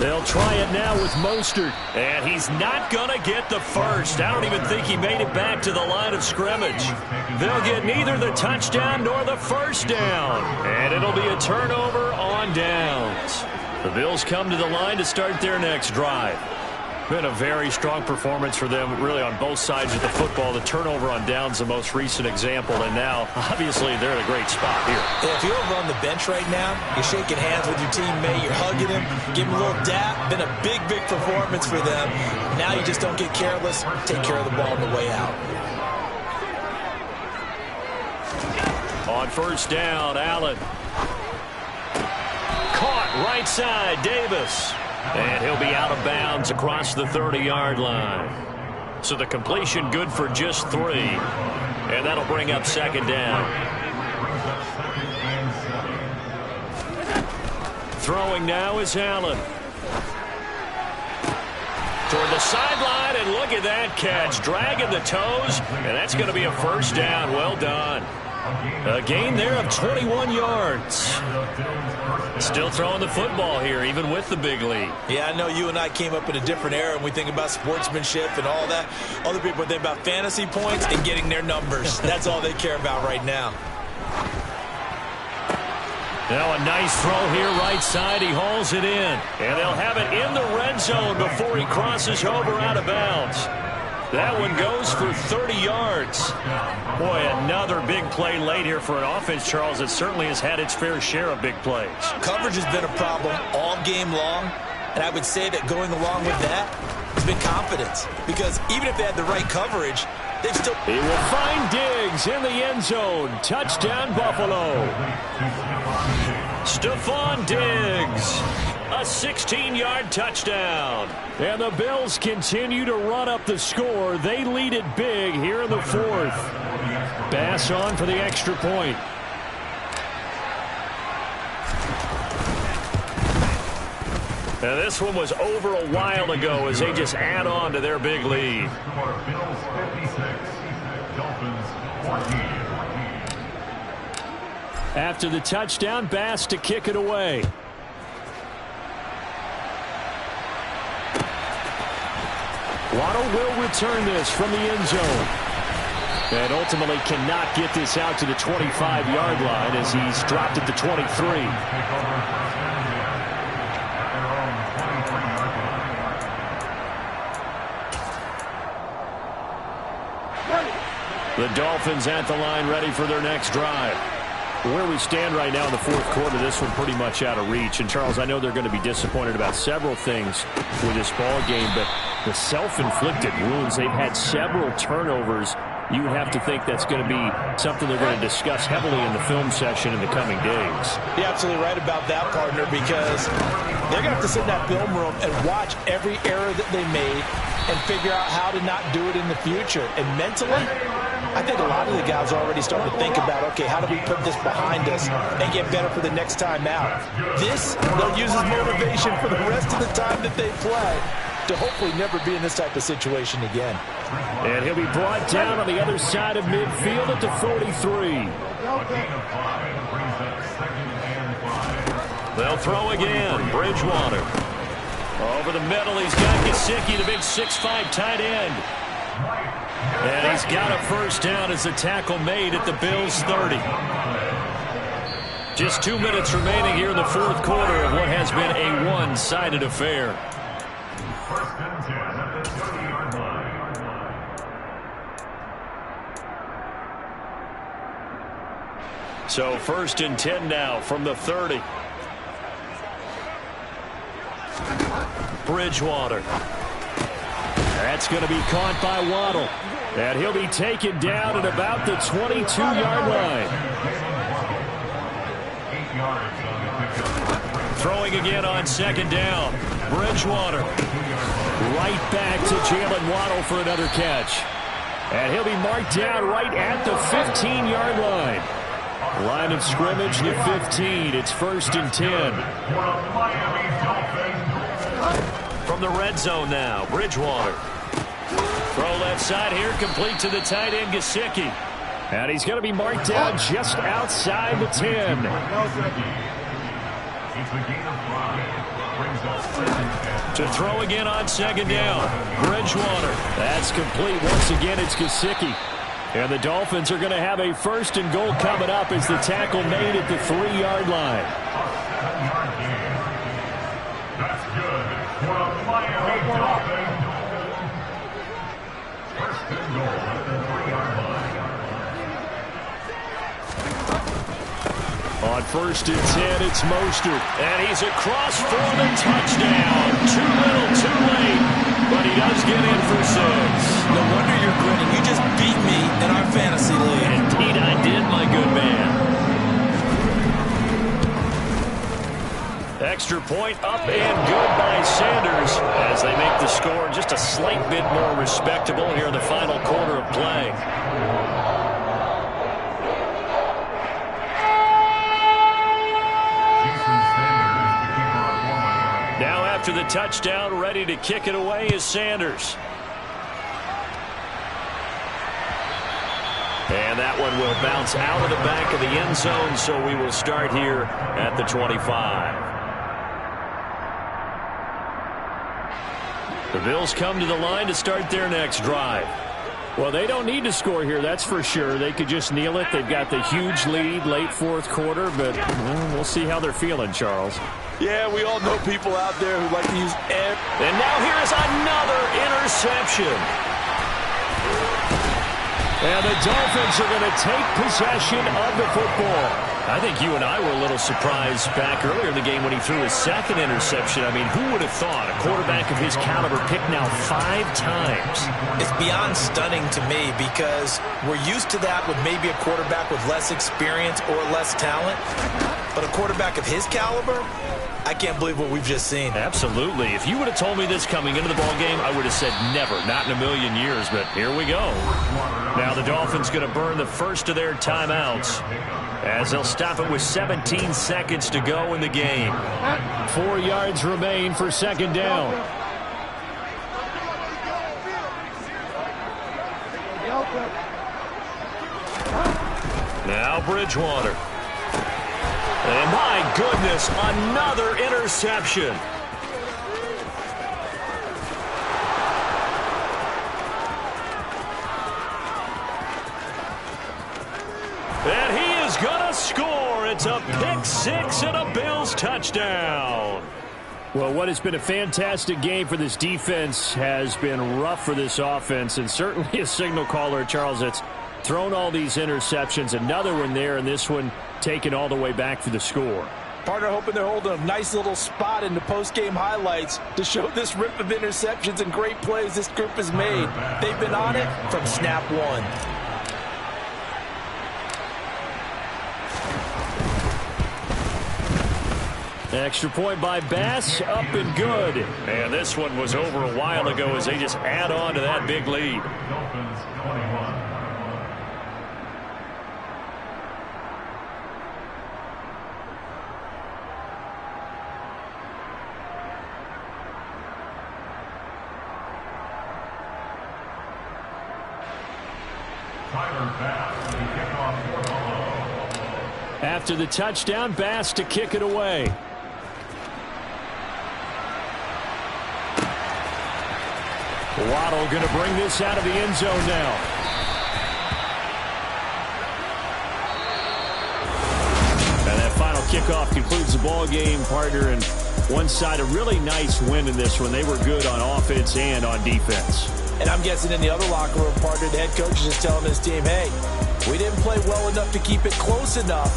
They'll try it now with Mostert. And he's not going to get the first. I don't even think he made it back to the line of scrimmage. They'll get neither the touchdown nor the first down. And it'll be a turnover on downs. The Bills come to the line to start their next drive. Been a very strong performance for them, really, on both sides of the football. The turnover on downs, the most recent example, and now, obviously, they're in a great spot here. Yeah, if you're over on the bench right now, you're shaking hands with your teammate, you're hugging him, giving him a little dap. Been a big, big performance for them. Now you just don't get careless. Take care of the ball on the way out. On first down, Allen. Caught right side, Davis. And he'll be out of bounds across the 30-yard line. So the completion good for just 3. And that'll bring up second down. Throwing now is Allen. Toward the sideline, and look at that catch. Dragging the toes, and that's going to be a first down. Well done. A gain there of 21 yards. Still throwing the football here, even with the big lead. Yeah, I know you and I came up in a different era, and we think about sportsmanship and all that. Other people think about fantasy points and getting their numbers. That's all they care about right now. Now a nice throw here, right side. He hauls it in. And they'll have it in the red zone before he crosses over out of bounds. That one goes for 30 yards. Boy, another big play late here for an offense, Charles, that certainly has had its fair share of big plays. Coverage has been a problem all game long, and I would say that going along with that has been confidence. Because even if they had the right coverage, they've still... He will find Diggs in the end zone. Touchdown, Buffalo. Stephon Diggs. A 16-yard touchdown. And the Bills continue to run up the score. They lead it big here in the 4th. Bass on for the extra point. Now this one was over a while ago as they just add on to their big lead. Bills 56, Dolphins 14. After the touchdown, Bass to kick it away. Waddle will return this from the end zone. And ultimately cannot get this out to the 25-yard line as he's dropped at the 23. The Dolphins at the line ready for their next drive. Where we stand right now in the 4th quarter, this one pretty much out of reach. And, Charles, I know they're going to be disappointed about several things with this ball game, but the self-inflicted wounds, they've had several turnovers. You would have to think that's going to be something they're going to discuss heavily in the film session in the coming days. You're absolutely right about that, partner, because they're going to have to sit in that film room and watch every error that they made and figure out how to not do it in the future. And mentally, I think a lot of the guys are already starting to think about, okay, how do we put this behind us and get better for the next time out? This, they'll use as motivation for the rest of the time that they play to hopefully never be in this type of situation again. And he'll be brought down on the other side of midfield at the 43. They'll throw again. Bridgewater. Over the middle, he's got Gesicki, the big 6'5" tight end. And he's got a first down as the tackle made at the Bills' 30. Just 2 minutes remaining here in the 4th quarter of what has been a one-sided affair. First and 10 at the 30-yard line. So 1st and 10 now from the 30. Bridgewater. That's going to be caught by Waddle. And he'll be taken down at about the 22-yard line. 8 yards on the pickup. Throwing again on second down. Bridgewater. Right back to Jalen Waddle for another catch. And he'll be marked down right at the 15-yard line. Line of scrimmage, the 15. It's 1st and 10. From the red zone now, Bridgewater. Throw left side here, complete to the tight end, Gesicki. And he's going to be marked down just outside the 10. It's a gain of 5. To throw again on second down. Bridgewater. That's complete. Once again, it's Gesicki. And the Dolphins are going to have a first and goal coming up as the tackle made at the 3-yard line. That's good for the Miami Dolphins. First and goal at the 3-yard line. On first and 10, it's Mostert. And he's across for the touchdown. Too little, too late. But he does get in for 6. No wonder you're grinning. You just beat me in our fantasy league. Indeed I did, my good man. Extra point up and good by Sanders as they make the score just a slight bit more respectable here in the final quarter of play. Now after the touchdown, ready to kick it away is Sanders. And that one will bounce out of the back of the end zone, so we will start here at the 25. The Bills come to the line to start their next drive. Well, they don't need to score here, that's for sure. They could just kneel it. They've got the huge lead late fourth quarter, but we'll see how they're feeling, Charles. Yeah, we all know people out there who like to use air. And now here is another interception. And the Dolphins are going to take possession of the football. I think you and I were a little surprised back earlier in the game when he threw his second interception. I mean, who would have thought a quarterback of his caliber picked now 5 times? It's beyond stunning to me because we're used to that with maybe a quarterback with less experience or less talent. But a quarterback of his caliber, I can't believe what we've just seen. Absolutely. If you would have told me this coming into the ballgame, I would have said never, not in a million years, but here we go. Now the Dolphins going to burn the first of their timeouts as they'll stop it with 17 seconds to go in the game. 4 yards remain for second down. Now Bridgewater. And my goodness, another interception. And he is going to score. It's a pick 6 and a Bills touchdown. Well, what has been a fantastic game for this defense has been rough for this offense, and certainly a signal caller, Charles, that's thrown all these interceptions. Another one there, and this one taken all the way back for the score. Partner hoping they're holding a nice little spot in the post-game highlights to show this rip of interceptions and great plays this group has made. They've been on it from snap one. Extra point by Bass, up and good. And this one was over a while ago as they just add on to that big lead. Dolphins 21. After the touchdown, Bass to kick it away. Waddle going to bring this out of the end zone now. And that final kickoff concludes the ball game, partner. And one side, a really nice win in this one. They were good on offense and on defense. And I'm guessing in the other locker room, partner, the head coach is just telling his team, hey, we didn't play well enough to keep it close enough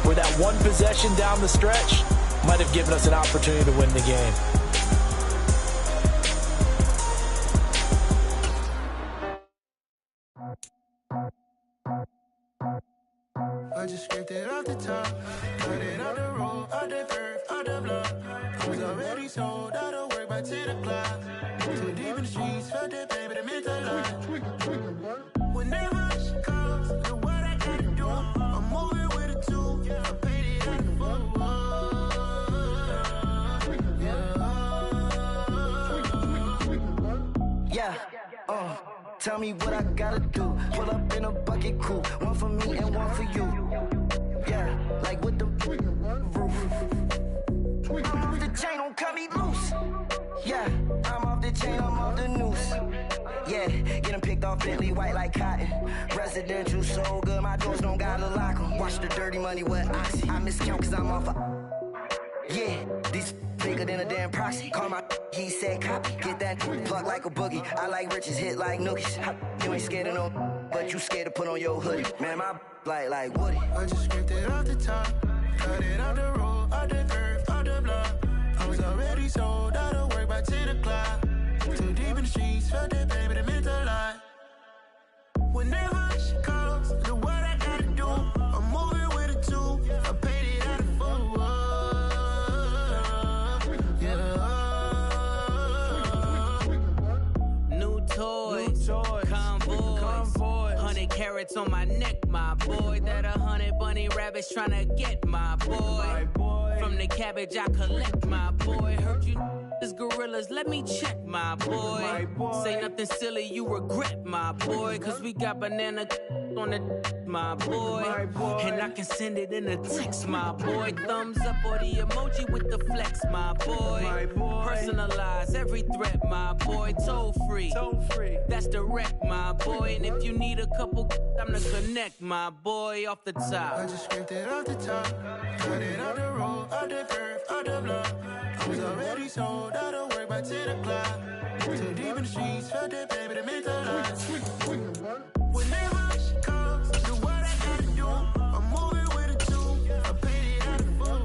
where that one possession down the stretch might have given us an opportunity to win the game. I just scraped it off the top, cut it on the road, on the curve, on the block. I was already sold, I don't work by 10 o'clock. Too deep in the streets, felt that pain, but it meant a lot. Whenever she comes, look what I gotta do. I'm moving with a two, I paid it at the phone. Yeah, tell me what I gotta do. Pull up in a bucket crew, one for me and one for you. Yeah, like with the roof. The chain don't cut me loose. Yeah, I'm off the chain, I'm off the noose. Yeah, get them picked off Bentley white like cotton. Residential so good, my doors don't gotta lock them. Watch the dirty money with Oxy. I miscount cause I'm off a... Yeah, these bigger than a damn proxy. Call my he said copy. Get that plug like a boogie. I like riches, hit like nookies. You ain't scared of no, but you scared to put on your hoodie. Man, my like Woody. I just scraped it off the top. Cut it out the road, out the curve, out the block. I was already sold out of work by 10 o'clock. Too deep in the streets, felt that baby, that meant a lot. Whenever she calls, the what I gotta do, I'm moving with a two. I paid it out of full. Yeah. New toys, convoys, 100 carats on my neck, my boy. That 100 bunny rabbits tryna get my boy. From the cabbage I collect, my boy. Heard you is gorillas, let me check, my boy. Say nothing silly, you regret, my boy. Cause we got banana on the my boy. And I can send it in a text, my boy. Thumbs up or the emoji with the flex, my boy. Personalize every threat, my boy. Toll free, that's direct, my boy. And if you need a couple, I'm to connect, my boy, off the top. I just scraped it off the top. Cut it out the road, out the curve, out the block. I was already sold out of work by 10 o'clock. Too deep in the streets, felt that baby, that meant a lot. Whenever she calls, do what I gotta do. I'm moving with a two. I paid it out of full.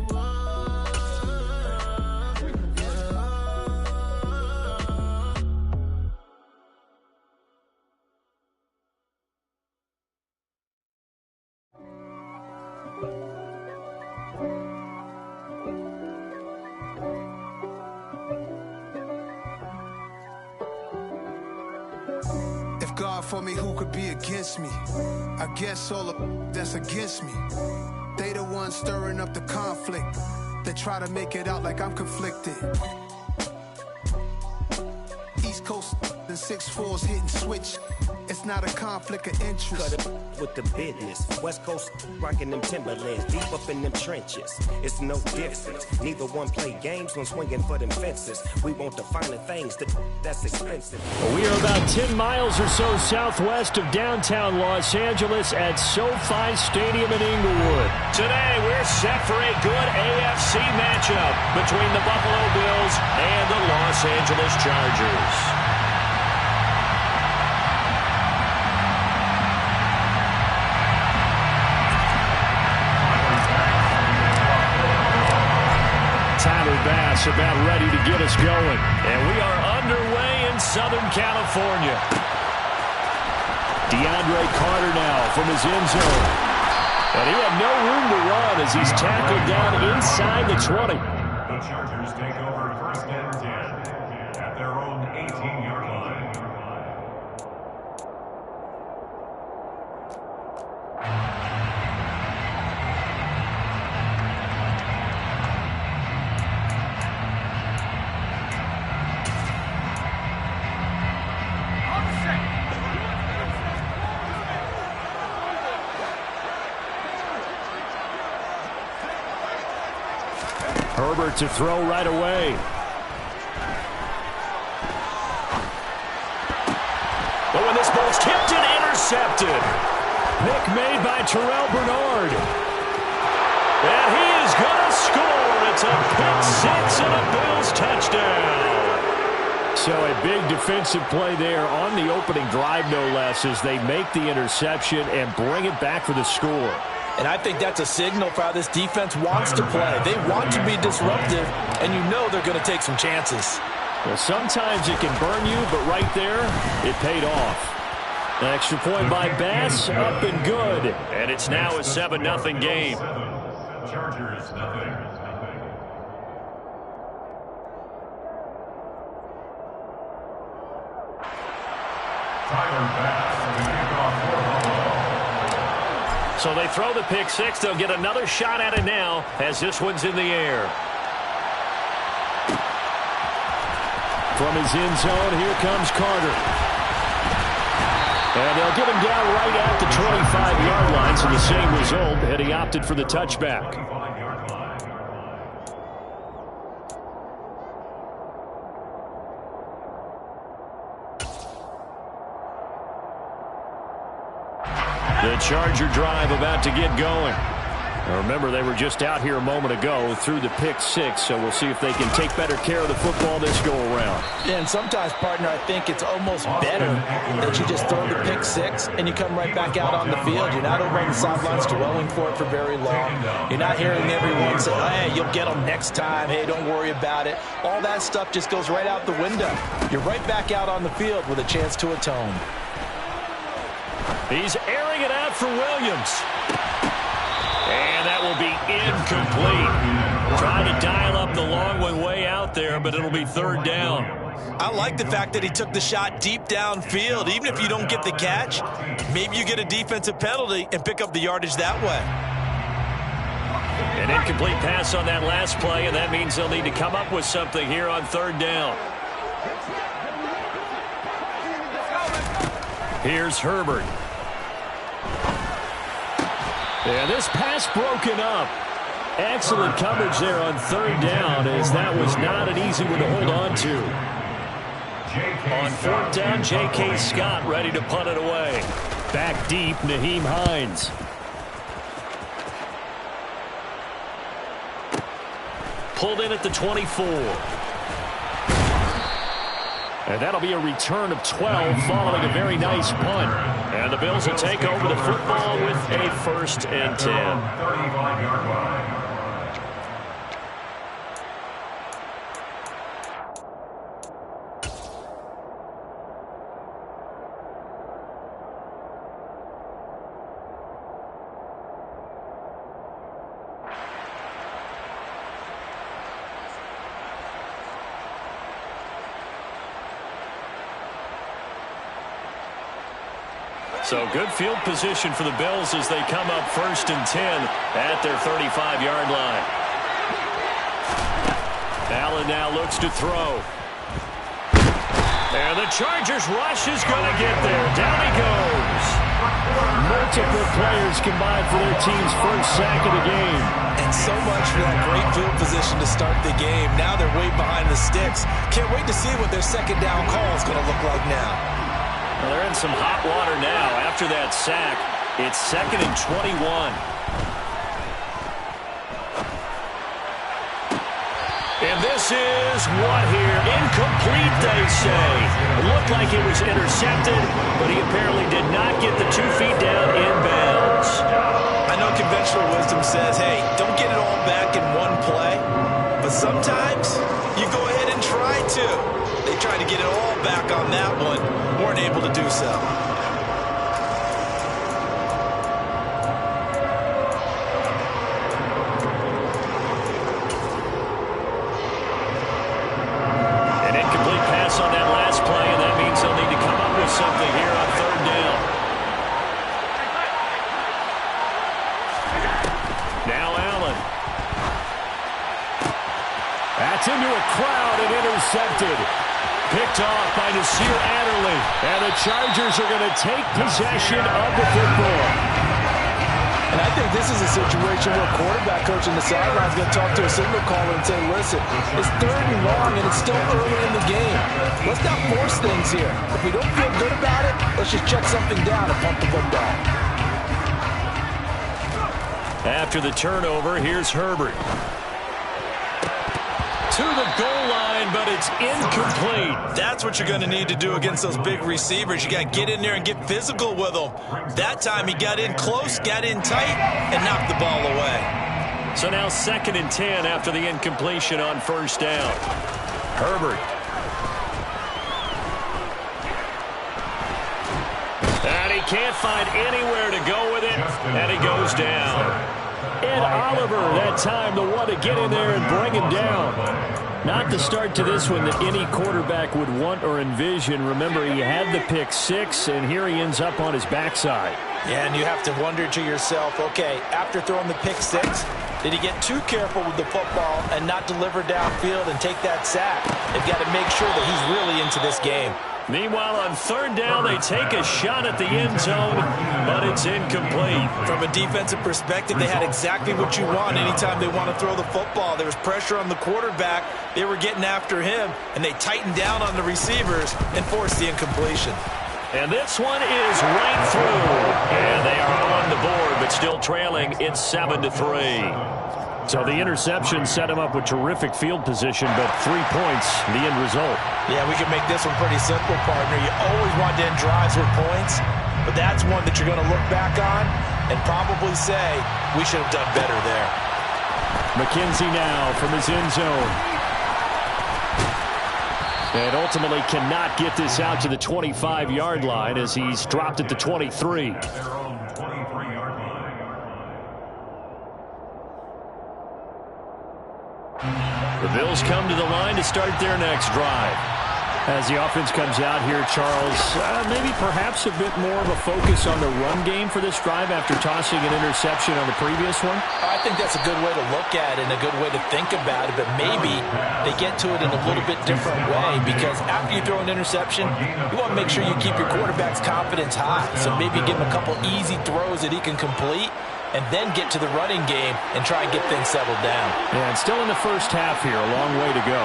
If God for me, who could be against me? I guess all of that's against me. They the ones stirring up the conflict. They try to make it out like I'm conflicted. East Coast and 6'4's hitting switch. It's not a conflict of interest. Cut it with the business. West Coast rocking them Timberlands, deep up in them trenches. It's no difference. Neither one play games when swinging for them fences. We want the finer things that's expensive. We are about 10 miles or so southwest of downtown Los Angeles at SoFi Stadium in Inglewood. Today, we're set for a good AFC matchup between the Buffalo Bills and the Los Angeles Chargers. Bass about ready to get us going. And we are underway in Southern California. DeAndre Carter now from his end zone. And he had no room to run as he's tackled down inside the 20. The Chargers take over first and 10 at their own 18-yard line. Herbert to throw right away. Oh, and this ball's tipped and intercepted. Pick made by Terrell Bernard. And he is going to score. It's a pick six and a Bills touchdown. So a big defensive play there on the opening drive, no less, as they make the interception and bring it back for the score. And I think that's a signal for how this defense wants to play. They want to be disruptive, and you know they're going to take some chances. Well, sometimes it can burn you, but right there, it paid off. An extra point by Bass, up and good. And it's now a 7-0 game. Chargers, nothing. Tyler Bass to kick off for Buffalo. So they throw the pick six. They'll get another shot at it now as this one's in the air. From his end zone, here comes Carter. And they'll get him down right at the 25-yard line, so the same result, and he opted for the touchback. The Charger drive about to get going. Now remember, they were just out here a moment ago through the pick six, so we'll see if they can take better care of the football this go-around. Yeah, and sometimes, partner, I think it's almost better that you just throw the pick six and you come right back out on the field. You're not over on the sidelines dwelling for it for very long. You're not hearing everyone say, hey, you'll get them next time. Hey, don't worry about it. All that stuff just goes right out the window. You're right back out on the field with a chance to atone. He's airing it out for Williams. And that will be incomplete. Trying to dial up the long one way out there, but it'll be third down. I like the fact that he took the shot deep downfield. Even if you don't get the catch, maybe you get a defensive penalty and pick up the yardage that way. An incomplete pass on that last play, and that means they'll need to come up with something here on third down. Here's Herbert. And this pass broken up. Excellent coverage there on third down, as that was not an easy one to hold on to. On fourth down, J.K. Scott ready to punt it away. Back deep, Nyheim Hines. Pulled in at the 24. And that'll be a return of 12 following a very nice punt. And the Bills will take over the football with a 1st and 10. 35-yard line. So good field position for the Bills as they come up 1st and 10 at their 35-yard line. Allen now looks to throw. And the Chargers rush is going to get there. Down he goes. Multiple players combined for their team's first sack of the game. And so much for that great field position to start the game. Now they're way behind the sticks. Can't wait to see what their second down call is going to look like now. Well, they're in some hot water now. After that sack, it's 2nd and 21. And this is what here? Incomplete, they say. It looked like it was intercepted, but he apparently did not get the 2 feet down in bounds. I know conventional wisdom says, hey, don't get it all back in one play. But sometimes you go ahead and try to. They tried to get it all back on that one. Weren't able to do so. An incomplete pass on that last play, and that means they'll need to come up with something here on third down. Now Allen. That's into a crowd and intercepted. Picked off by Nasir Adderley. And the Chargers are going to take possession of the football. And I think this is a situation where quarterback coach in the sideline is going to talk to a signal caller and say, listen, it's 3rd and long and it's still early in the game. Let's not force things here. If we don't feel good about it, let's just check something down and pump the football. After the turnover, here's Herbert. To the goal line, but it's incomplete. That's what you're going to need to do against those big receivers. You got to get in there and get physical with them. That time he got in close, got in tight, and knocked the ball away. So now 2nd and 10 after the incompletion on 1st down. Herbert. And he can't find anywhere to go with it, and he goes down. Ed Oliver, that time, the one to get in there and bring him down. Not the start to this one that any quarterback would want or envision. Remember, he had the pick 6, and here he ends up on his backside. Yeah, and you have to wonder to yourself, okay, after throwing the pick 6, did he get too careful with the football and not deliver downfield and take that sack? They've got to make sure that he's really into this game. Meanwhile, on 3rd down, they take a shot at the end zone, but it's incomplete. From a defensive perspective, they had exactly what you want anytime they want to throw the football. There was pressure on the quarterback. They were getting after him, and they tightened down on the receivers and forced the incompletion. And this one is right through. And they are on the board, but still trailing. It's 7-3. So the interception set him up with terrific field position, but 3 points, the end result. Yeah, we can make this one pretty simple, partner. You always want to end drives with points, but that's one that you're going to look back on and probably say, we should have done better there. McKenzie now from his end zone. And ultimately cannot get this out to the 25-yard line as he's dropped at the 23. Their own 23-yard line. The Bills come to the line to start their next drive. As the offense comes out here, Charles, maybe perhaps a bit more of a focus on the run game for this drive after tossing an interception on the previous one? I think that's a good way to look at it and a good way to think about it, but maybe they get to it in a little bit different way because after you throw an interception, you want to make sure you keep your quarterback's confidence high. So maybe give him a couple easy throws that he can complete and then get to the running game and try and get things settled down. Yeah, and still in the first half here, a long way to go.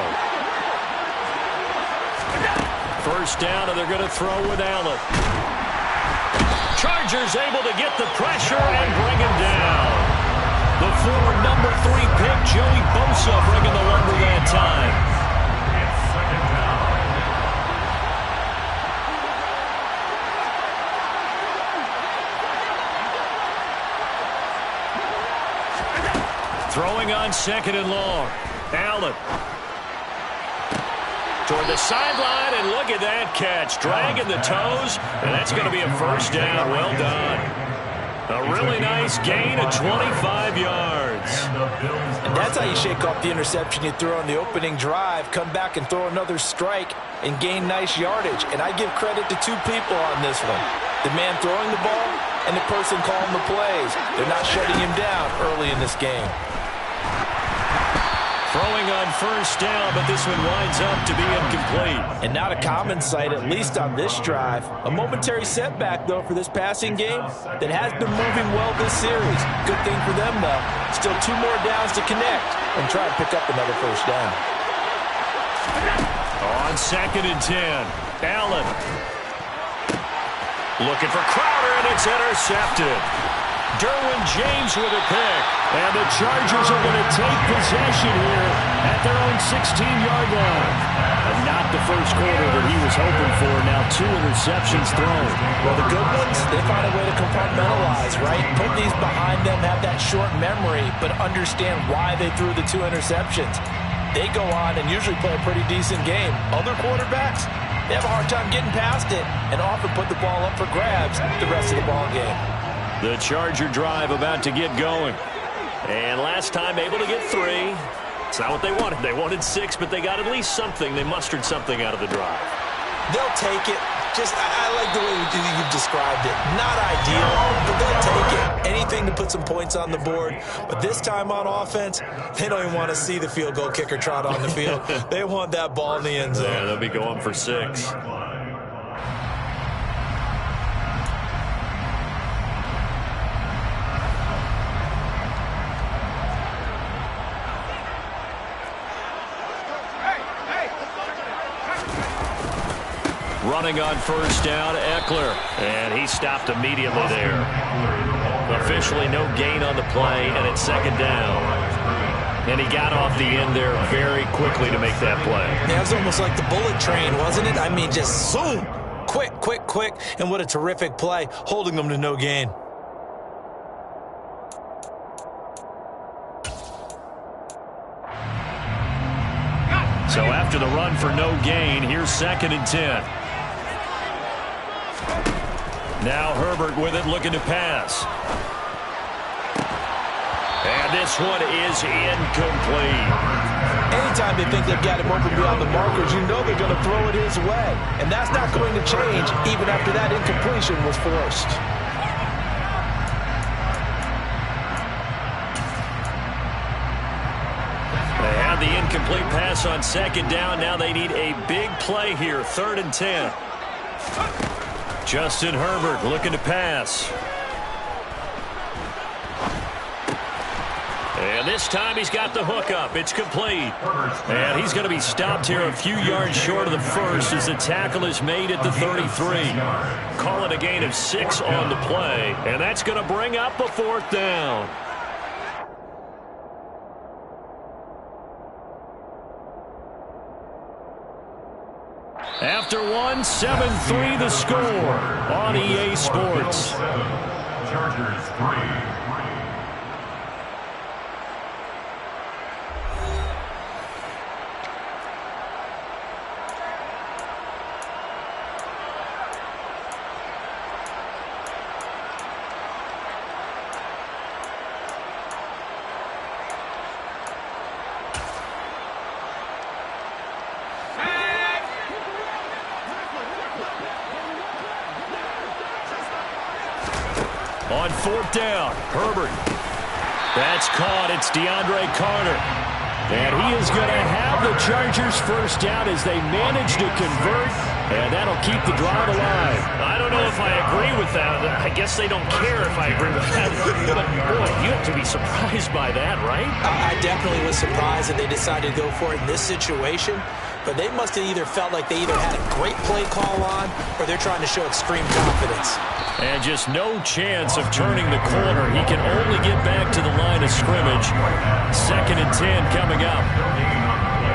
First down, and they're going to throw with Allen. Chargers able to get the pressure and bring him down. The former number 3 pick, Joey Bosa, bringing the lumber that time. It's second down. Throwing on second and long. Allen. Toward the sideline, and look at that catch. Dragging the toes, and that's going to be a first down. Well done. A really nice gain of 25 yards. And that's how you shake off the interception you threw on the opening drive, come back and throw another strike and gain nice yardage. And I give credit to 2 people on this one. The man throwing the ball and the person calling the plays. They're not shutting him down early in this game. Throwing on first down, but this one winds up to be incomplete. And not a common sight, at least on this drive. A momentary setback, though, for this passing game that has been moving well this series. Good thing for them, though. Still 2 more downs to connect and try to pick up another first down. On second and 10, Allen. Looking for Crowder, and it's intercepted. Derwin James with a pick. And the Chargers are going to take possession here at their own 16-yard line. And not the first quarter that he was hoping for. Now 2 interceptions thrown. Well, the good ones, they find a way to compartmentalize, right? Put these behind them, have that short memory, but understand why they threw the 2 interceptions. They go on and usually play a pretty decent game. Other quarterbacks, they have a hard time getting past it and often put the ball up for grabs the rest of the ball game. The Charger drive about to get going. And last time able to get 3. It's not what they wanted. They wanted 6, but they got at least something. They mustered something out of the drive. They'll take it. I like the way you've described it. Not ideal, but they'll take it. Anything to put some points on the board. But this time on offense, they don't even want to see the field goal kicker trot on the field. They want that ball in the end zone. Yeah, they'll be going for 6. Running on first down, Eckler. And he stopped immediately there. Officially no gain on the play, and it's second down. And he got off the end there very quickly to make that play. Yeah, it was almost like the bullet train, wasn't it? I mean, just zoom. Quick, quick, quick. And what a terrific play, holding them to no gain. So after the run for no gain, here's second and 10. Now Herbert with it, looking to pass. And this one is incomplete. Anytime they think they've got him open beyond the markers, you know they're going to throw it his way. And that's not going to change even after that incompletion was forced. They had the incomplete pass on second down. Now they need a big play here, third and 10. Justin Herbert looking to pass. And this time he's got the hook up. It's complete. And he's going to be stopped here a few yards short of the first as the tackle is made at the 33. Call it a gain of 6 on the play. And that's going to bring up a fourth down. After one, 7-3 the score on EA Sports. Chargers 3. On fourth down, Herbert. That's caught. It's DeAndre Carter. And he is going to have the Chargers first down as they manage to convert, and that'll keep the drive alive. I don't know if I agree with that. I guess they don't care if I agree with that. But, boy, you have to be surprised by that, right? I definitely was surprised that they decided to go for it in this situation. But they must have either felt like they either had a great play call on or they're trying to show extreme confidence. And just no chance of turning the corner. He can only get back to the line of scrimmage. 2nd and 10 coming up.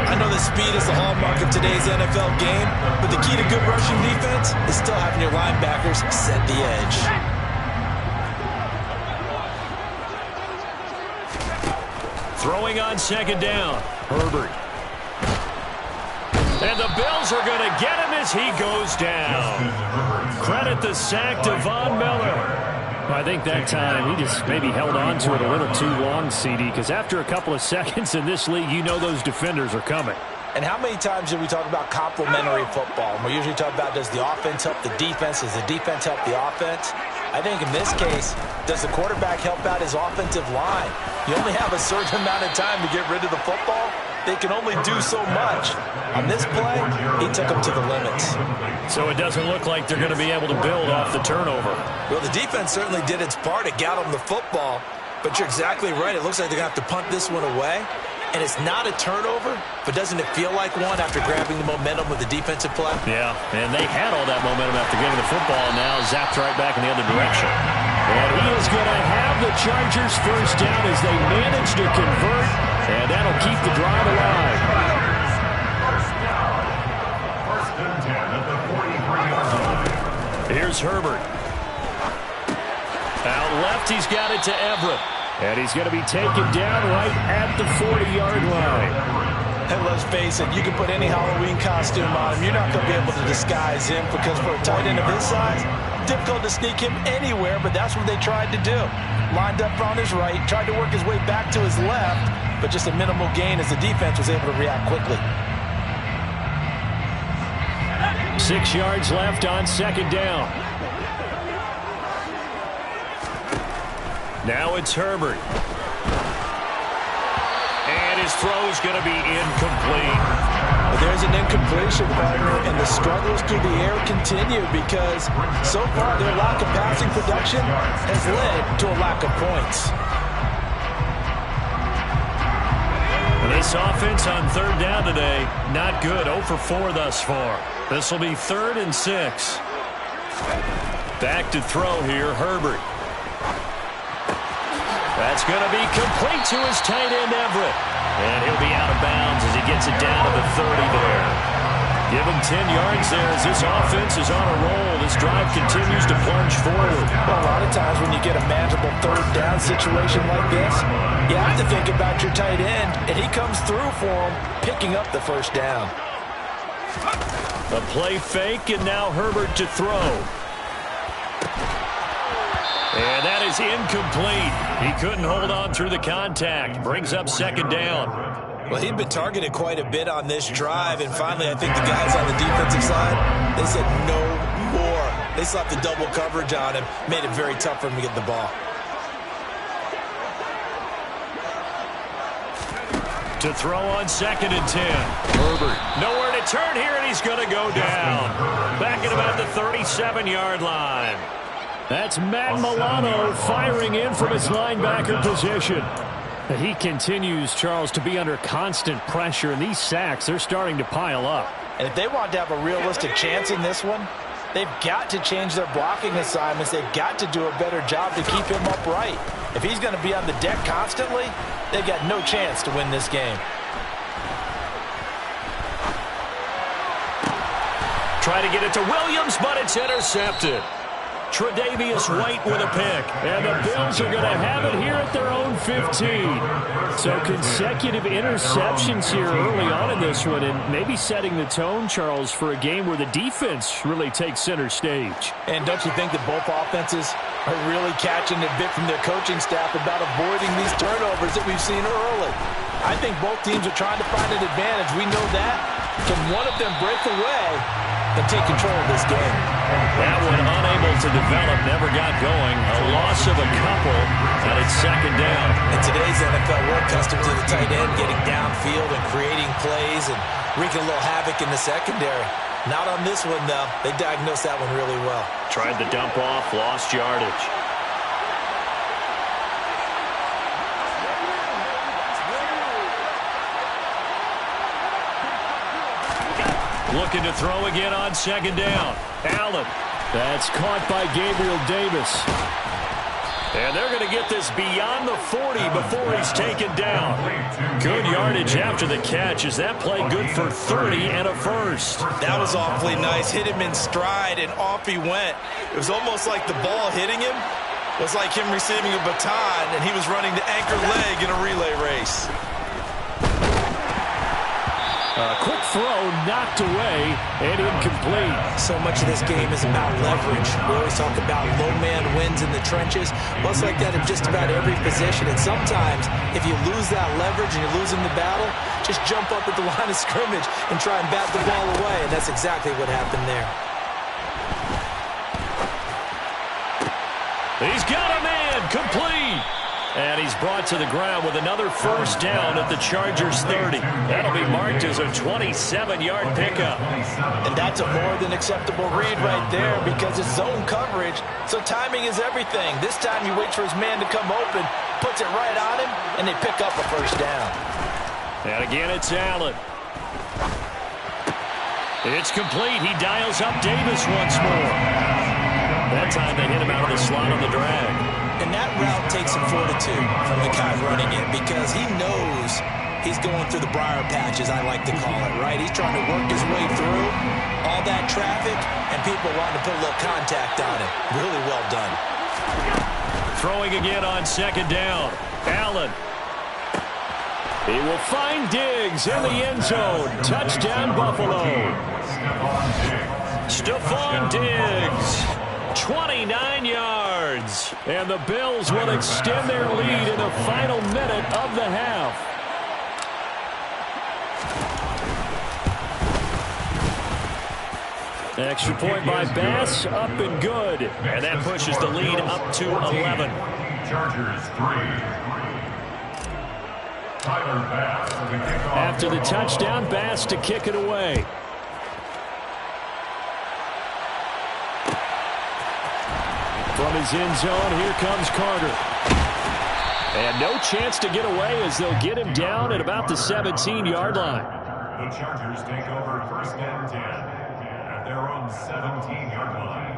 I know that speed is the hallmark of today's NFL game, but the key to good rushing defense is still having your linebackers set the edge. Throwing on 2nd down, Herbert. And the Bills are going to get him as he goes down. Credit the sack to Von Miller. I think that time he just maybe held on to it a little too long, CD, because after a couple of seconds in this league, you know those defenders are coming. And how many times do we talk about complementary football? And we usually talk about, does the offense help the defense? Does the defense help the offense? I think in this case, does the quarterback help out his offensive line? You only have a certain amount of time to get rid of the football. They can only do so much. On this play, he took them to the limits. So it doesn't look like they're going to be able to build off the turnover. Well, the defense certainly did its part to get them the football, but you're exactly right. It looks like they're going to have to punt this one away. And it's not a turnover, but doesn't it feel like one after grabbing the momentum with the defensive play? Yeah, and they had all that momentum after getting the football, and now zapped right back in the other direction. And he is going to have the Chargers first down as they manage to convert, and that'll keep the drive alive. First and 10 at the 43-yard line. Here's Herbert. Out left, he's got it to Everett. And he's going to be taken down right at the 40-yard line. And let's face it, you can put any Halloween costume on him. You're not going to be able to disguise him because for a tight end of his size, difficult to sneak him anywhere, but that's what they tried to do. Lined up on his right, tried to work his way back to his left, but just a minimal gain as the defense was able to react quickly. 6 yards left on 2nd down. Now it's Herbert. And his throw's going to be incomplete. There's an incompletion, partner, and the struggles through the air continue because so far their lack of passing production has led to a lack of points. This offense on 3rd down today, not good. 0 for 4 thus far. This will be 3rd and 6. Back to throw here, Herbert. That's going to be complete to his tight end, Everett. And he'll be out of bounds as he gets it down to the 30 there. Give him 10 yards there as this offense is on a roll. This drive continues to plunge forward. Well, a lot of times when you get a manageable 3rd down situation like this, you have to think about your tight end, and he comes through for him, picking up the first down. A play fake, and now Herbert to throw. And that is incomplete. He couldn't hold on through the contact. Brings up 2nd down. Well, he'd been targeted quite a bit on this drive, and finally I think the guys on the defensive side, they said no more. They slapped the double coverage on him, made it very tough for him to get the ball. To throw on 2nd and 10. Herbert. Nowhere to turn here, and he's going to go down. Back at about the 37-yard line. That's Matt Milano firing in from his linebacker position. He continues, Charles, to be under constant pressure, and these sacks, they're starting to pile up. And if they want to have a realistic chance in this one, they've got to change their blocking assignments. They've got to do a better job to keep him upright. If he's going to be on the deck constantly, they've got no chance to win this game. Try to get it to Williams, but it's intercepted. Tre'Davious White with a pick. And the Bills are going to have it here at their own 15. So consecutive interceptions here early on in this one, and maybe setting the tone, Charles, for a game where the defense really takes center stage. And don't you think that both offenses are really catching a bit from their coaching staff about avoiding these turnovers that we've seen early? I think both teams are trying to find an advantage. We know that. Can one of them break away and take control of this game? That one unable to develop, never got going. A loss of a couple, and it's second down. In today's NFL, we're accustomed to the tight end getting downfield and creating plays and wreaking a little havoc in the secondary. Not on this one, though. They diagnosed that one really well. Tried the dump off, lost yardage. Looking to throw again on second down. Allen. That's caught by Gabriel Davis. And they're going to get this beyond the 40 before he's taken down. Good yardage after the catch. Is that play good for 30 and a first? That was awfully nice. Hit him in stride, and off he went. It was almost like the ball hitting him was like him receiving a baton, and he was running the anchor leg in a relay race. A quick throw knocked away and incomplete. So much of this game is about leverage. We always talk about low man wins in the trenches. Well, it's like that in just about every position. And sometimes, if you lose that leverage and you're losing the battle, just jump up at the line of scrimmage and try and bat the ball away. And that's exactly what happened there. He's got a man, complete. And he's brought to the ground with another first down at the Chargers' 30. That'll be marked as a 27-yard pickup. And that's a more than acceptable read right there because it's zone coverage, so timing is everything. This time he waits for his man to come open, puts it right on him, and they pick up a first down. And again, it's Allen. It's complete. He dials up Davis once more. That time they hit him out of the slot on the drag. And that route takes some fortitude from the guy running it because he knows he's going through the briar patch, as I like to call it, right? He's trying to work his way through all that traffic and people wanting to put a little contact on it. Really well done. Throwing again on second down. Allen. He will find Diggs in the end zone. Touchdown, Buffalo. Stephon Diggs. 29 yards. And the Bills will extend their lead in the final minute of the half. Extra point by Bass, up and good. And that pushes the lead up to 11. Chargers 3. Tyler Bass. After the touchdown, Bass to kick it away. From his end zone, here comes Carter. And no chance to get away as they'll get him down at about the 17-yard line. The Chargers take over first and 10 at their own 17-yard line.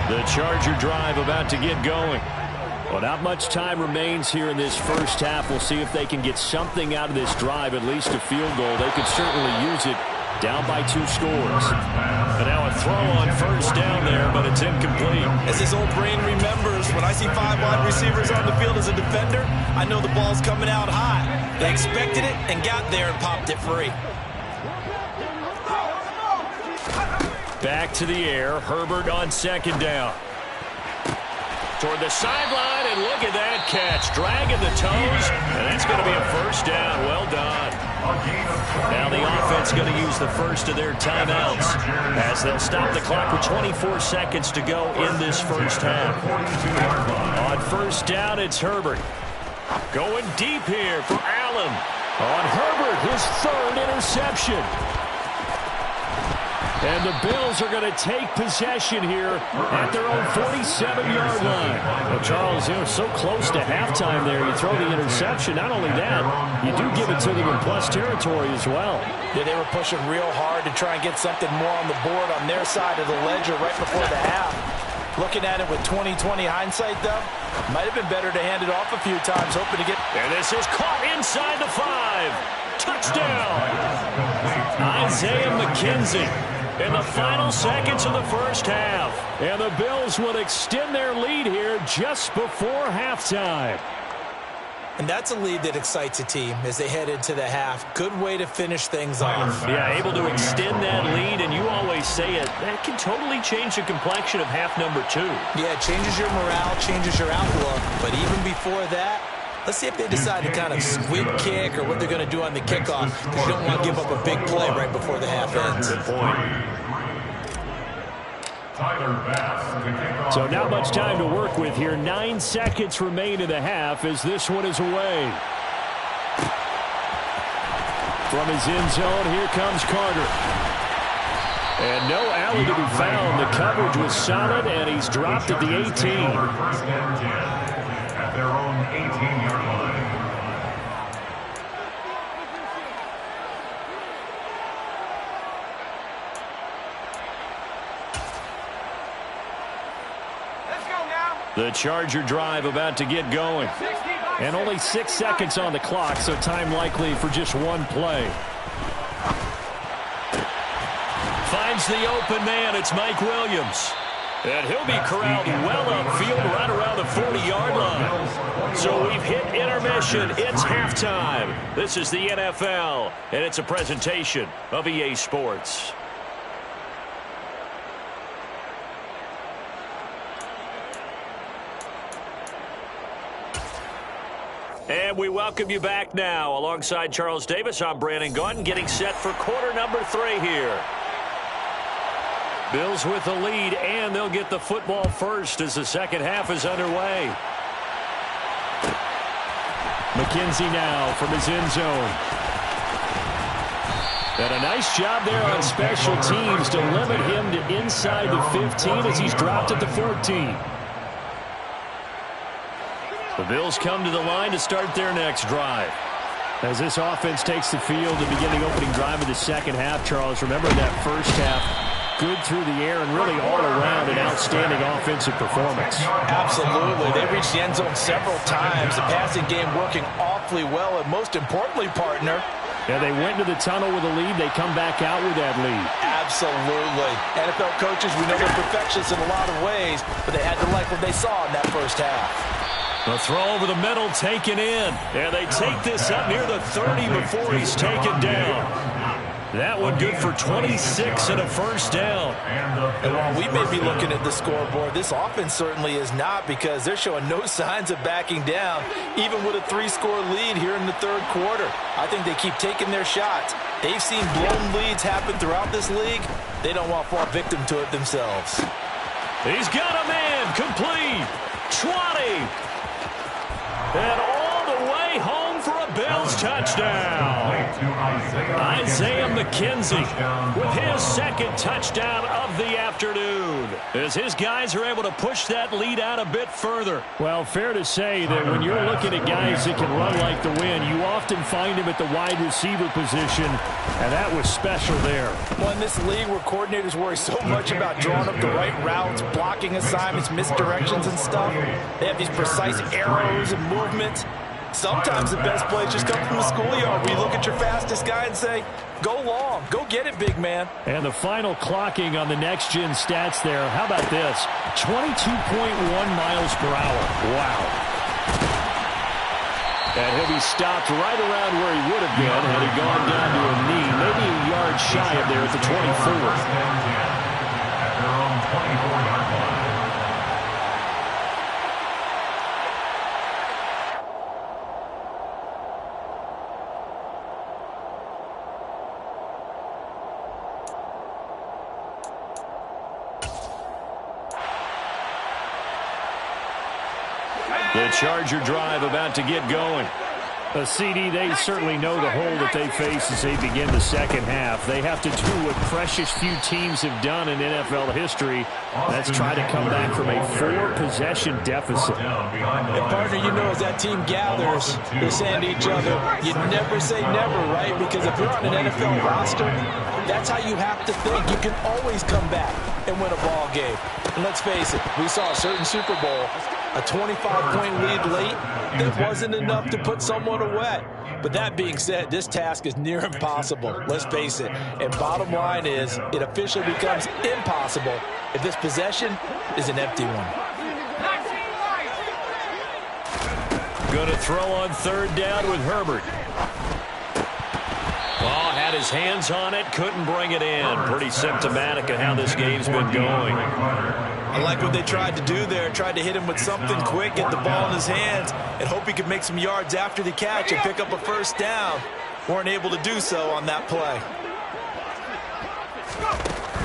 The Charger drive about to get going. Well, not much time remains here in this first half. We'll see if they can get something out of this drive, at least a field goal. They could certainly use it. Down by 2 scores. And now a throw on first down there, but it's incomplete. As his old brain remembers, when I see 5 wide receivers on the field as a defender, I know the ball's coming out high. They expected it and got there and popped it free. Back to the air. Herbert on second down. Toward the sideline, and look at that catch. Dragging the toes, and that's going to be a first down. Well done. Now the offense going to use the first of their timeouts as they'll stop the clock with 24 seconds to go in this first half. On first down, it's Herbert. Going deep here for Allen. On Herbert, his 3rd interception. And the Bills are going to take possession here at their own 47-yard line. Well, Charles, so close to halftime there. You throw the interception. Not only that, you do give it to them in plus territory as well. Yeah, they were pushing real hard to try and get something more on the board on their side of the ledger right before the half. Looking at it with 20/20 hindsight, though, might have been better to hand it off a few times, hoping to get... And this is caught inside the 5. Touchdown! Isaiah McKenzie in the final seconds of the first half. And the Bills would extend their lead here just before halftime. And that's a lead that excites a team as they head into the half. Good way to finish things off. Yeah, able to extend that lead, and you always say it, that can totally change the complexion of half number 2. Yeah, it changes your morale, changes your outlook. But even before that, let's see if they decide to kind of squib kick or what they're going to do on the kickoff, because you don't want to give up a big play right before the half ends. Good point. So not much time to work with here. 9 seconds remain in the half as this one is away. From his end zone, here comes Carter. And no alley to be found. The coverage was solid, and he's dropped at the 18. First and 10 at their own 18-yard line. The Charger drive about to get going. And only 6 seconds on the clock, so time likely for just one play. Finds the open man. It's Mike Williams. And he'll be corralled well upfield right around the 40-yard line. So we've hit intermission. It's halftime. This is the NFL, and it's a presentation of EA Sports. And we welcome you back now. Alongside Charles Davis, I'm Brandon Gaudin, getting set for quarter number 3 here. Bills with the lead, and they'll get the football first as the second half is underway. McKenzie now from his end zone. And a nice job there on special teams to limit him to inside the 15 as he's dropped at the 14. The Bills come to the line to start their next drive. As this offense takes the field to begin the opening drive of the second half, Charles, remember that first half, good through the air and really all around an outstanding offensive performance. Absolutely. They reached the end zone several times. The passing game working awfully well, and most importantly, partner, yeah, they went to the tunnel with a lead. They come back out with that lead. Absolutely. NFL coaches, we know they're perfectionists in a lot of ways, but they had to like what they saw in that first half. The throw over the middle taken in. And they take this up near the 30 before he's taken down. That one good for 26 and a first down. And while we may be looking at the scoreboard, this offense certainly is not, because they're showing no signs of backing down, even with a 3-score lead here in the third quarter. I think they keep taking their shots. They've seen blown leads happen throughout this league. They don't want to fall victim to it themselves. He's got a man complete. 20. And all the way home for a Bills touchdown. Isaiah McKenzie with his second touchdown of the afternoon, as his guys are able to push that lead out a bit further. Well, fair to say that when you're looking at guys that can run like the wind, you often find him at the wide receiver position, and that was special there. Well, in this league where coordinators worry so much about drawing up the right routes, blocking assignments, misdirections and stuff, they have these precise arrows and movements. Sometimes the best plays just come from the schoolyard, where you look at your fastest guy and say, go long, go get it, big man. And the final clocking on the next-gen stats there, how about this? 22.1 miles per hour. Wow. And he'll be stopped right around where he would have been had he gone down to a knee, maybe a yard shy of there at the 24. At their own 24-yard line. The Charger drive about to get going. CD, they certainly know the hole that they face as they begin the second half. They have to do what precious few teams have done in NFL history. That's try to come back from a 4-possession deficit. And partner, you know, as that team gathers, they're saying to each other, you never say never, right? Because if you're on an NFL roster, that's how you have to think. You can always come back and win a ball game. And let's face it, we saw a certain Super Bowl, a 25-point lead late, that wasn't enough to put someone away. But that being said, this task is near impossible. Let's face it. And bottom line is, it officially becomes impossible if this possession is an empty one. Going to throw on third down with Herbert. Oh, had his hands on it, couldn't bring it in. Pretty symptomatic of how this game's been going. I like what they tried to do there. Tried to hit him with something quick, get the ball in his hands, and hope he could make some yards after the catch and pick up a first down. Weren't able to do so on that play.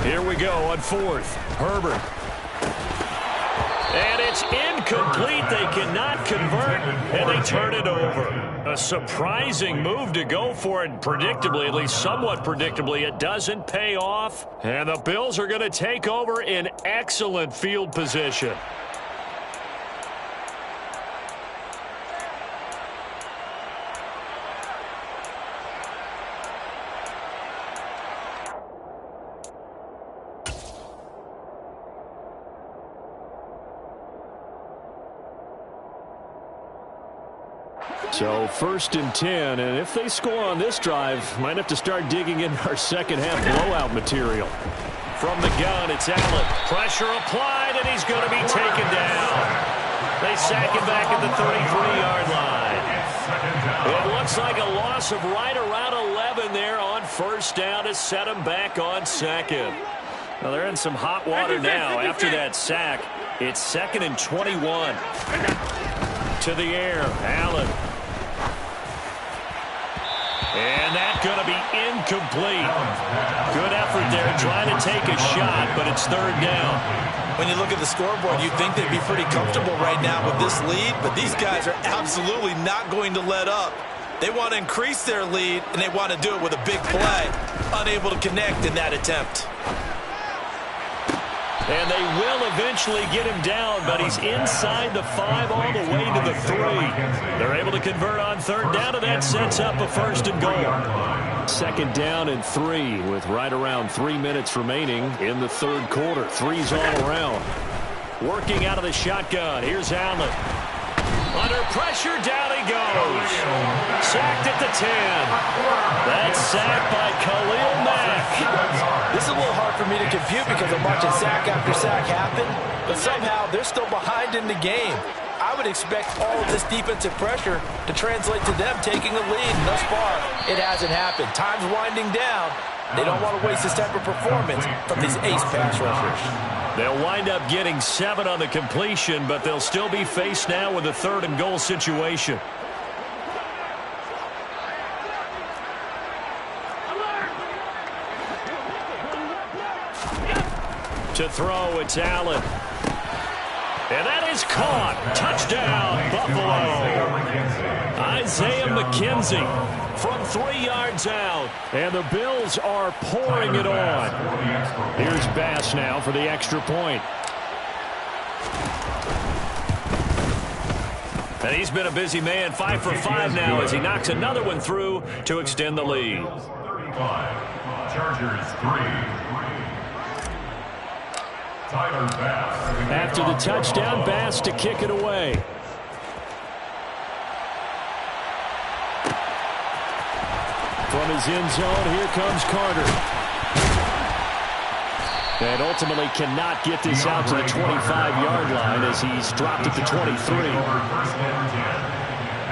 Here we go on fourth. Herbert. And it's incomplete. They cannot convert, and they turn it over. A surprising move to go for it. Predictably, at least somewhat predictably, it doesn't pay off. And the Bills are going to take over in excellent field position. So 1st and 10, and if they score on this drive, might have to start digging in our second half blowout material. From the gun, it's Allen. Pressure applied, and he's going to be taken down. They sack him back at the 33-yard line. It looks like a loss of right around 11 there on first down to set him back on second. Well, they're in some hot water now. After that sack, it's 2nd and 21. To the air, Allen. And that's going to be incomplete. Good effort there trying to take a shot, but it's third down. When you look at the scoreboard, you'd think they'd be pretty comfortable right now with this lead, but these guys are absolutely not going to let up. They want to increase their lead, and they want to do it with a big play. Unable to connect in that attempt. And they will eventually get him down, but he's inside the 5 all the way to the 3. They're able to convert on third down, and that sets up a 1st and goal. 2nd down and 3 with right around 3 minutes remaining in the third quarter. 3's all around. Working out of the shotgun. Here's Allen. Under pressure, down he goes. Sacked at the 10. That's sacked by Khalil Mack. This is a little hard for me to compute because I'm watching sack after sack happen, but somehow they're still behind in the game. I would expect all of this defensive pressure to translate to them taking a lead, and thus far, it hasn't happened. Time's winding down. They don't want to waste this type of performance from these ace pass rushers. They'll wind up getting 7 on the completion, but they'll still be faced now with a 3rd and goal situation. To throw, it's Allen. And that is caught. Touchdown, Buffalo. Isaiah McKenzie from 3 yards out. And the Bills are pouring it on. Here's Bass now for the extra point. And he's been a busy man, 5 for 5 now as he knocks another one through to extend the lead. 35, Chargers 3. After the touchdown, Bass to kick it away. From his end zone, here comes Carter. And ultimately cannot get this out to the 25-yard line as he's dropped at the 23. First and 10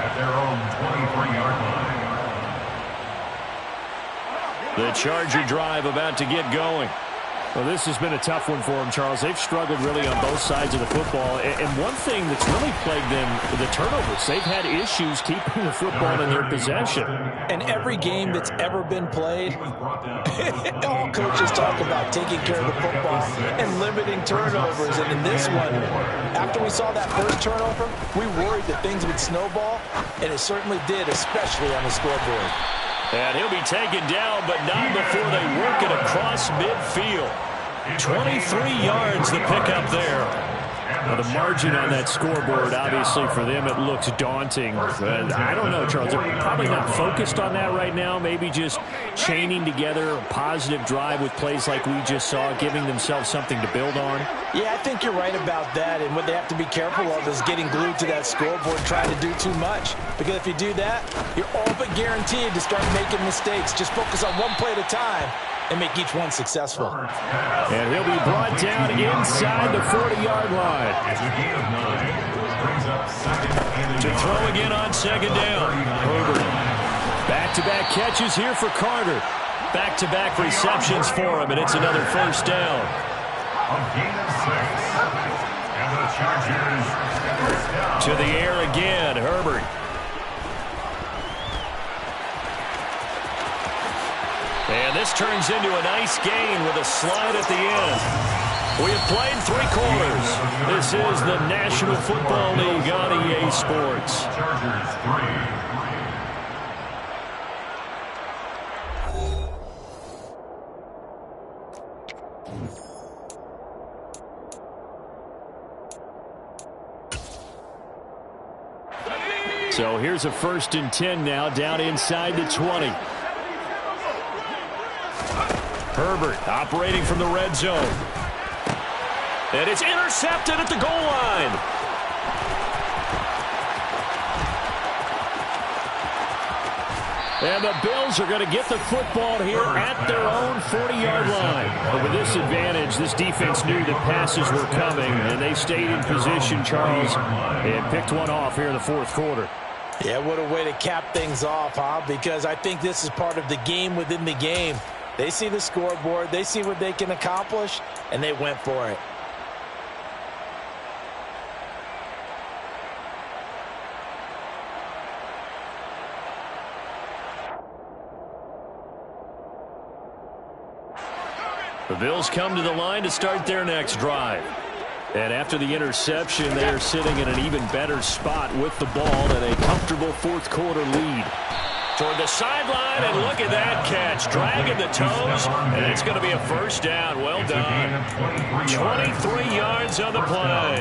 at their own 23-yard line. The Charger drive about to get going. Well, this has been a tough one for them, Charles. They've struggled really on both sides of the football. And one thing that's really plagued them, the turnovers. They've had issues keeping the football in their possession. And every game that's ever been played, all coaches talk about taking care of the football and limiting turnovers. And in this one, after we saw that first turnover, we worried that things would snowball, and it certainly did, especially on the scoreboard. And he'll be taken down, but not before they work it across midfield. 23 yards the pickup there. Well, the margin on that scoreboard, obviously, for them, it looks daunting. But I don't know, Charles. They're probably not focused on that right now. Maybe just chaining together a positive drive with plays like we just saw, giving themselves something to build on. Yeah, I think you're right about that. And what they have to be careful of is getting glued to that scoreboard trying to do too much. Because if you do that, you're all but guaranteed to start making mistakes. Just focus on one play at a time and make each one successful. And he'll be brought down inside the 40-yard line. To throw again on second down. Herbert. Back-to-back catches here for Carter. Back-to-back receptions for him, and it's another first down. To the air again, Herbert. And this turns into a nice gain with a slide at the end. We have played 3 quarters. This is the National Football League on EA Sports. So here's a 1st and 10 now, down inside the 20. Herbert operating from the red zone. And it's intercepted at the goal line. And the Bills are going to get the football here at their own 40-yard line. But with this advantage, this defense knew that passes were coming, and they stayed in position, Charles, and picked one off here in the 4th quarter. Yeah, what a way to cap things off, huh? Because I think this is part of the game within the game. They see the scoreboard, they see what they can accomplish, and they went for it. The Bills come to the line to start their next drive. And after the interception, they are sitting in an even better spot with the ball and a comfortable 4th quarter lead. Toward the sideline, and look at that catch. Dragging the toes, and it's going to be a first down. Well done. 23 yards on the play.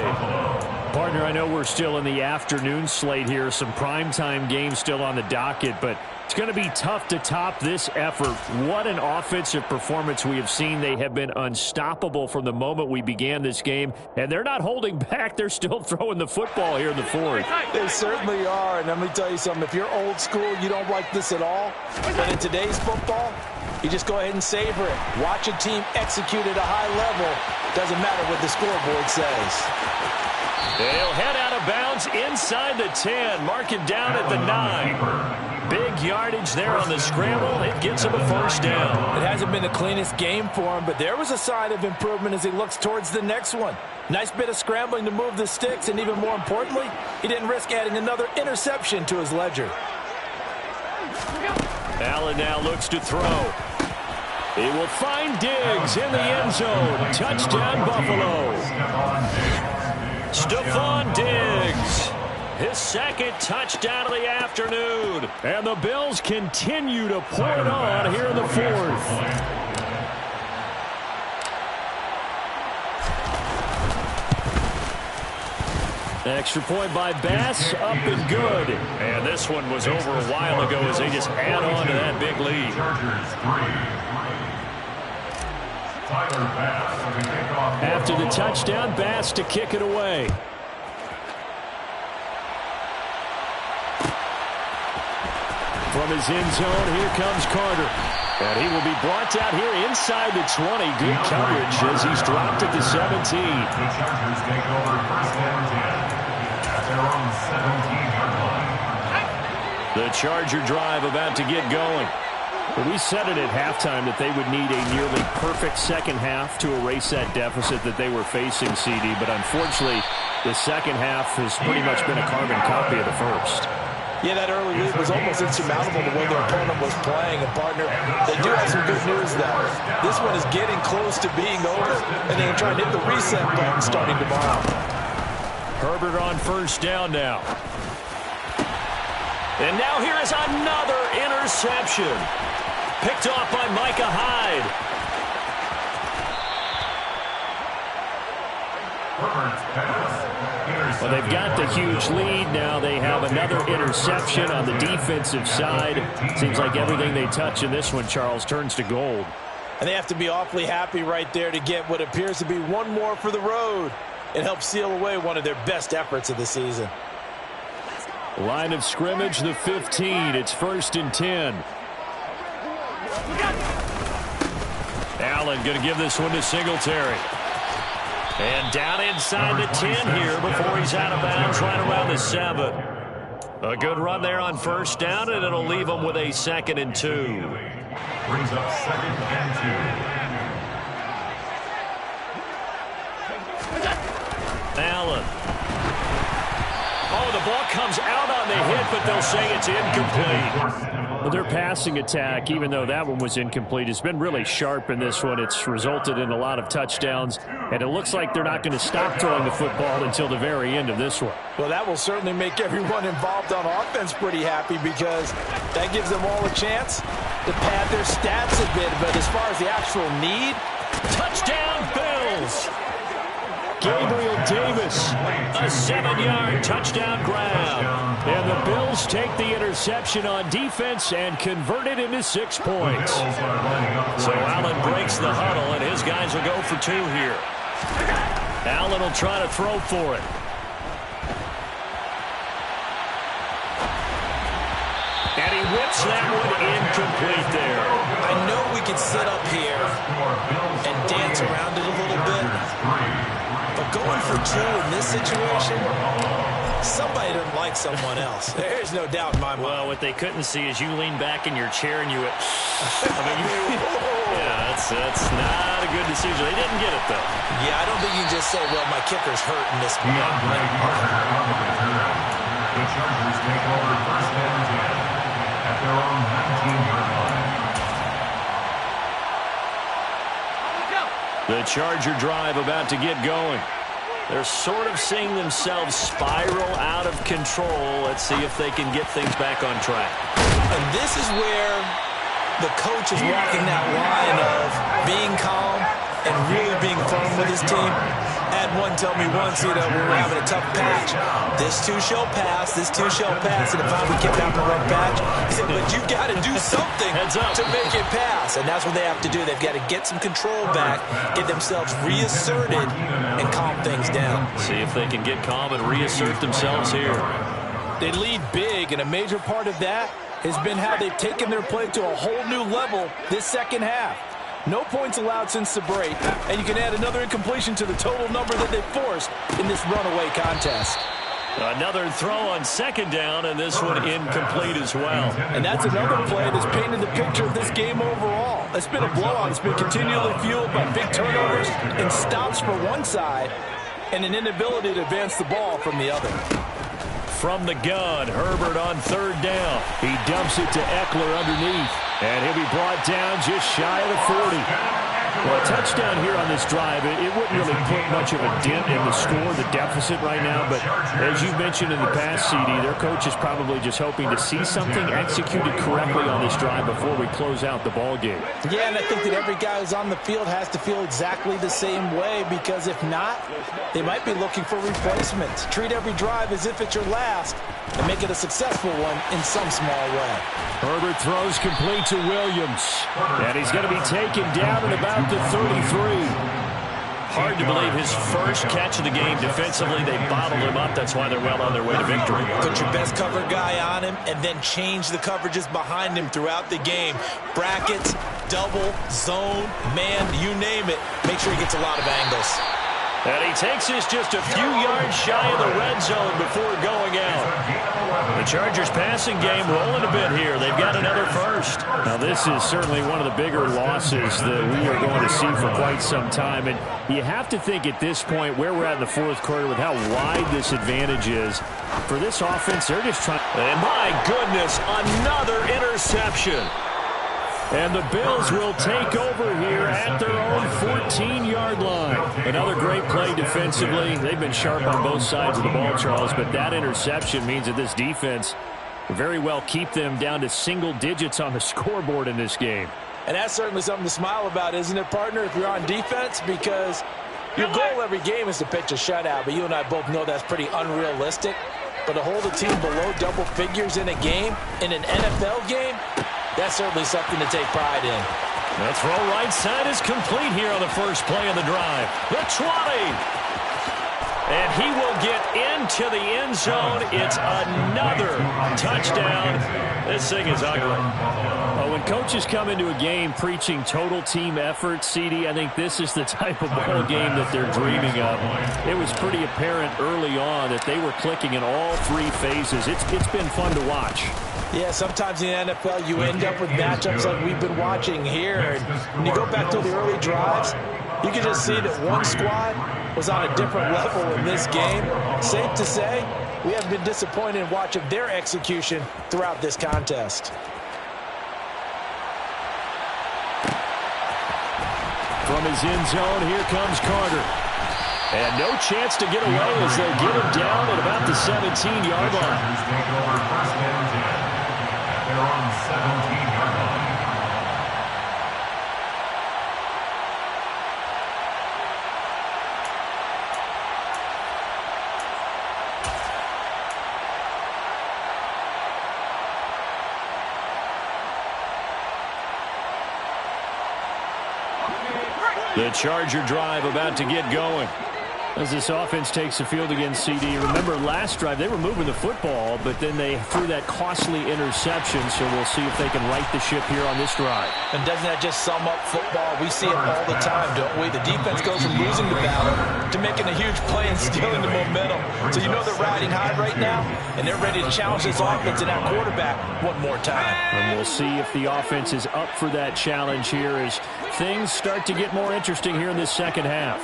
Partner, I know we're still in the afternoon slate here. Some primetime games still on the docket, but it's going to be tough to top this effort. What an offensive performance we have seen. They have been unstoppable from the moment we began this game, and they're not holding back. They're still throwing the football here in the 4th. They certainly are, and let me tell you something. If you're old school, you don't like this at all. But in today's football, you just go ahead and savor it. Watch a team execute at a high level. Doesn't matter what the scoreboard says. They'll head out of bounds inside the 10. Mark it down at the 9. Big yardage there on the scramble. It gets him a first down. It hasn't been the cleanest game for him, but there was a sign of improvement as he looks towards the next one. Nice bit of scrambling to move the sticks, and even more importantly, he didn't risk adding another interception to his ledger. Allen now looks to throw. He will find Diggs in the end zone. Touchdown, Buffalo. Stephon Diggs, his 2nd touchdown of the afternoon. And the Bills continue to pour it on here in the 4th. Extra point by Bass, up and good. And this one was over a while ago as they just add on to that big lead. After the touchdown, Bass to kick it away. From his end zone, here comes Carter. And he will be brought down here inside the 20. Good coverage as he's dropped at the 17. The Chargers take over 1st and 10 at their own 17-yard line. The Charger drive about to get going. Well, we said it at halftime that they would need a nearly perfect second half to erase that deficit that they were facing, CD. But unfortunately, the second half has pretty much been a carbon copy of the first. Yeah, that early lead was almost insurmountable the way their opponent was playing. And, partner, they do have some good news, though. This one is getting close to being over, and they can try and hit the reset button starting tomorrow. Herbert on first down now. And now here is another interception. Picked off by Micah Hyde. Well, they've got the huge lead. Now they have another interception on the defensive side. Seems like everything they touch in this one, Charles, turns to gold. And they have to be awfully happy right there to get what appears to be one more for the road. It helps seal away one of their best efforts of the season. Line of scrimmage, the 15. It's 1st and 10. Allen going to give this one to Singletary. And down inside the 10 here before he's out of bounds right around the 7. A good run there on first down, and it'll leave them with a 2nd and 2. Brings up 2nd and 2. Allen. Oh, the ball comes out on the hit, but they'll say it's incomplete. Well, their passing attack, even though that one was incomplete, has been really sharp in this one. It's resulted in a lot of touchdowns, and it looks like they're not going to stop throwing the football until the very end of this one. Well, that will certainly make everyone involved on offense pretty happy because that gives them all a chance to pad their stats a bit. But as far as the actual need, touchdown Bills! Gabriel Davis, a 7-yard touchdown grab. And the Bills take the interception on defense and convert it into 6 points. So Allen breaks the huddle, and his guys will go for 2 here. Allen will try to throw for it. And he whips that one incomplete there. I know we could sit up here and dance around it a little bit. But going for 2 in this situation, somebody doesn't like someone else. There's no doubt in my mind. Well, what they couldn't see is you lean back in your chair and you went, yeah, that's not a good decision. They didn't get it, though. Yeah, I don't think you can just say, well, my kicker's hurt in this one. The Chargers take over 1st and 10 at their own 19-yard line. The Charger drive about to get going. They're sort of seeing themselves spiral out of control. Let's see if they can get things back on track. And this is where the coach is walking that line of being calm and really being firm with his team. Had one tell me once, we were having a tough patch. This too shall pass, this too shall pass. And if I would get down the rough patch, he said, but you got to do something to make it pass. And that's what they have to do. They've got to get some control back, get themselves reasserted, and calm things down. See if they can get calm and reassert themselves here. They lead big, and a major part of that has been how they've taken their play to a whole new level this second half. No points allowed since the break, and you can add another incompletion to the total number that they've forced in this runaway contest. Another throw on 2nd down, and this one incomplete as well. And that's another play that's painted the picture of this game overall. It's been a blowout. It's been continually fueled by big turnovers and stops for one side and an inability to advance the ball from the other. From the gun, Herbert on 3rd down. He dumps it to Eckler underneath. And he'll be brought down just shy of the 40. Well, a touchdown here on this drive, it wouldn't really put much of a dent in the score, the deficit right now. But as you mentioned in the past, CD, their coach is probably just hoping to see something executed correctly on this drive before we close out the ball game. Yeah, and I think that every guy who's on the field has to feel exactly the same way, because if not, they might be looking for replacements. Treat every drive as if it's your last and make it a successful one in some small way. Herbert throws complete to Williams. And he's going to be taken down at about the 33. Hard to believe his first catch of the game defensively. They bottled him up. That's why they're well on their way to victory. Put your best cover guy on him and then change the coverages behind him throughout the game. Brackets, double, zone, man, you name it. Make sure he gets a lot of angles. And he takes this just a few yards shy of the red zone before going out. The Chargers passing game rolling a bit here. They've got another first. Now, this is certainly one of the bigger losses that we are going to see for quite some time. And you have to think at this point where we're at in the fourth quarter with how wide this advantage is. For this offense, they're just trying. And my goodness, another interception. And the Bills will take over here at their own 14-yard line. Another great play defensively. They've been sharp on both sides of the ball, Charles, but that interception means that this defense will very well keep them down to single digits on the scoreboard in this game. And that's certainly something to smile about, isn't it, partner, if you're on defense? Because your goal every game is to pitch a shutout, but you and I both know that's pretty unrealistic. But to hold a team below double figures in a game, in an NFL game, that's certainly something to take pride in. The throw right side is complete here on the first play of the drive. The 20. And he will get into the end zone. It's another touchdown. This thing is ugly. When coaches come into a game preaching total team effort, CD, I think this is the type of ball game that they're dreaming of. It was pretty apparent early on that they were clicking in all three phases. It's been fun to watch. Yeah, sometimes in the NFL you end up with matchups like we've been watching here. And when you go back to the early drives, you can just see that one squad was on a different level in this game. Safe to say, we have been disappointed in watching their execution throughout this contest. From his end zone, here comes Carter. And no chance to get away as they'll get him down at about the 17-yard line. They're on 17-yard line. The Charger drive about to get going. As this offense takes the field against CD, remember last drive they were moving the football, but then they threw that costly interception, so we'll see if they can right the ship here on this drive. And doesn't that just sum up football? We see it all the time, don't we? The defense goes from losing the battle to making a huge play and stealing the momentum. So you know they're riding high right now, and they're ready to challenge this offense and that quarterback one more time. And we'll see if the offense is up for that challenge here as things start to get more interesting here in this second half.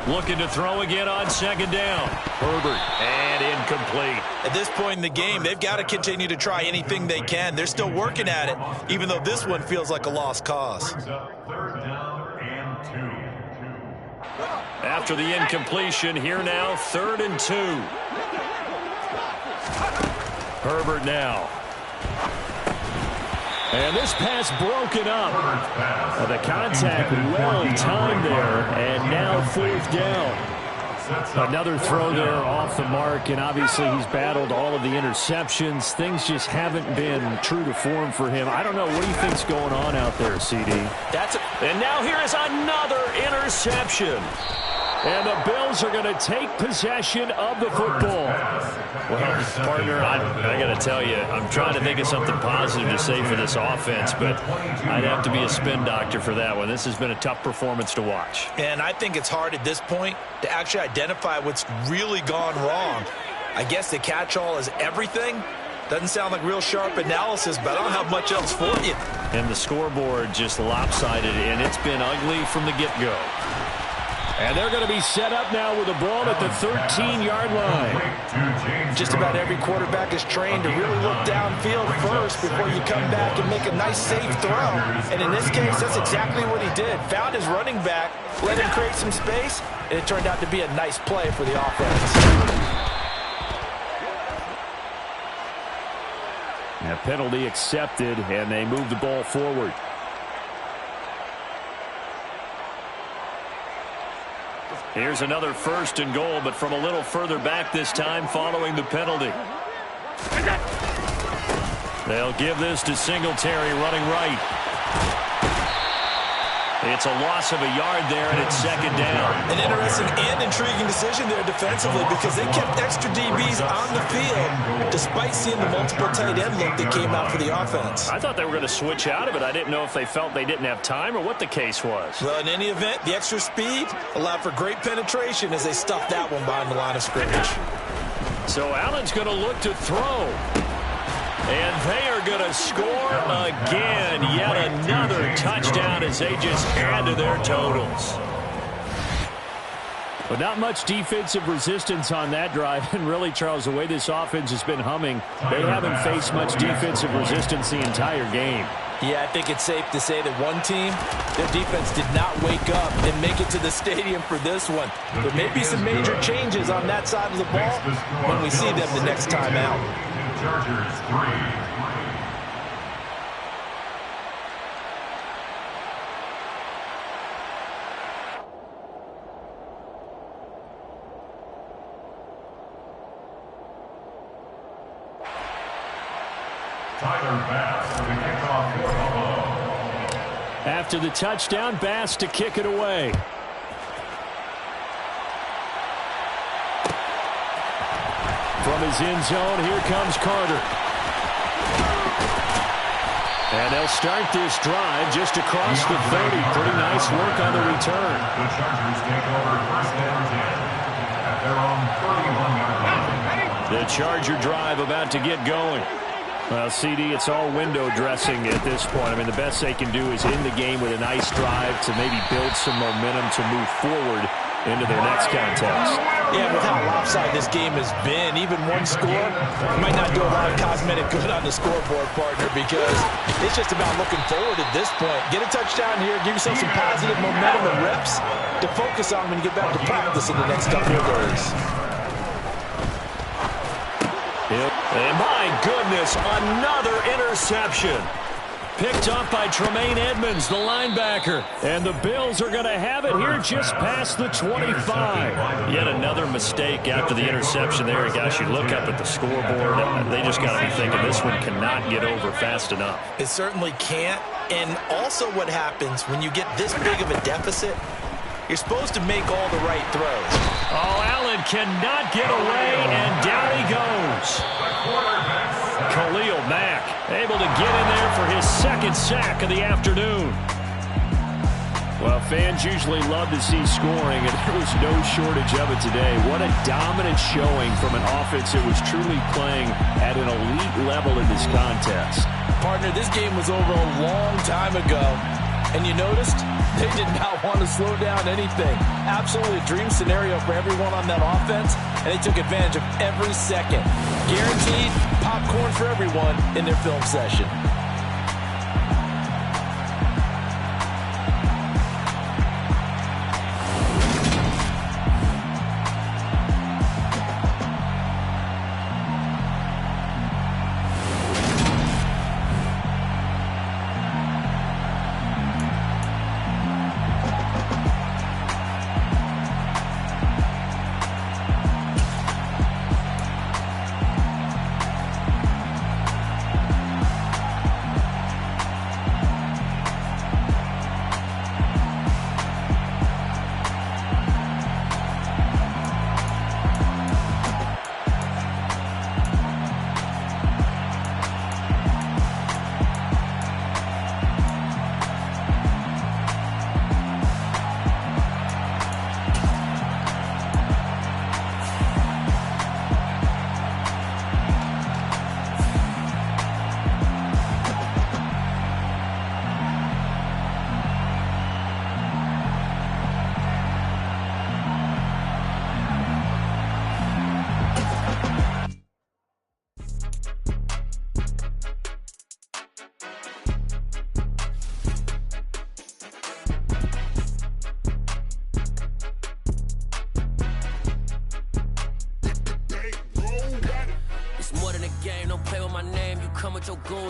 Looking to throw again on second down. Herbert, and incomplete. At this point in the game, they've got to continue to try anything they can. They're still working at it, even though this one feels like a lost cause. Third down and 2. After the incompletion, here now, 3rd and 2. Herbert now. And this pass broken up. The contact well timed there, and now 4th down. Another throw there off the mark, and obviously he's battled all of the interceptions. Things just haven't been true to form for him. I don't know. What do you think's going on out there, CD? And now here is another interception. And the Bills are going to take possession of the football. Well, partner, I got to tell you, I'm trying to think of something positive to say for this offense, but I'd have to be a spin doctor for that one. This has been a tough performance to watch. And I think it's hard at this point to actually identify what's really gone wrong. I guess the catch-all is everything. Doesn't sound like real sharp analysis, but I don't have much else for you. And the scoreboard just lopsided, and it's been ugly from the get-go. And they're going to be set up now with the ball at the 13-yard line. Just about every quarterback is trained to really look downfield first before you come back and make a nice, safe throw. And in this case, that's exactly what he did. Found his running back, let him create some space, and it turned out to be a nice play for the offense. A penalty accepted, and they move the ball forward. Here's another 1st and goal, but from a little further back this time following the penalty. They'll give this to Singletary running right. It's a loss of a yard there, and it's second down. An interesting and intriguing decision there defensively because they kept extra DBs on the field despite seeing the multiple tight end look that came out for the offense. I thought they were going to switch out of it. I didn't know if they felt they didn't have time or what the case was. Well, in any event, the extra speed allowed for great penetration as they stuffed that one behind the line of scrimmage. So Allen's going to look to throw. And they are going to score again. Yet another touchdown as they just add to their totals. But not much defensive resistance on that drive. And really, Charles, the way this offense has been humming, they haven't faced much defensive resistance the entire game. Yeah, I think it's safe to say that one team, their defense did not wake up and make it to the stadium for this one. There may be some major changes on that side of the ball when we see them the next time out. Chargers 3. After the touchdown, Bass to kick it away. From his end zone, here comes Carter. And they'll start this drive just across the 30. Pretty nice work on the return. The Chargers take over first and 10 at their own 31-yard line. The Charger drive about to get going. Well, CD, it's all window dressing at this point. I mean, the best they can do is end the game with a nice drive to maybe build some momentum to move forward into their next contest. Yeah, with how lopsided this game has been, even one score might not do a lot of cosmetic good on the scoreboard, partner, because it's just about looking forward at this point. Get a touchdown here, give yourself some positive momentum and reps to focus on when you get back to practice in the next couple of days. And my goodness, another interception. Picked up by Tremaine Edmonds, the linebacker. And the Bills are going to have it here just past the 25. Yet another mistake after the interception there. Gosh, you look up at the scoreboard, and they just got to be thinking this one cannot get over fast enough. It certainly can't. And also what happens when you get this big of a deficit, you're supposed to make all the right throws. Oh, Allen cannot get away, and down he goes. Khalil Mack able to get in there for his second sack of the afternoon. Well, fans usually love to see scoring, and there was no shortage of it today. What a dominant showing from an offense that was truly playing at an elite level in this contest. Partner, this game was over a long time ago. And you noticed they did not want to slow down anything. Absolutely a dream scenario for everyone on that offense, and they took advantage of every second. Guaranteed popcorn for everyone in their film session.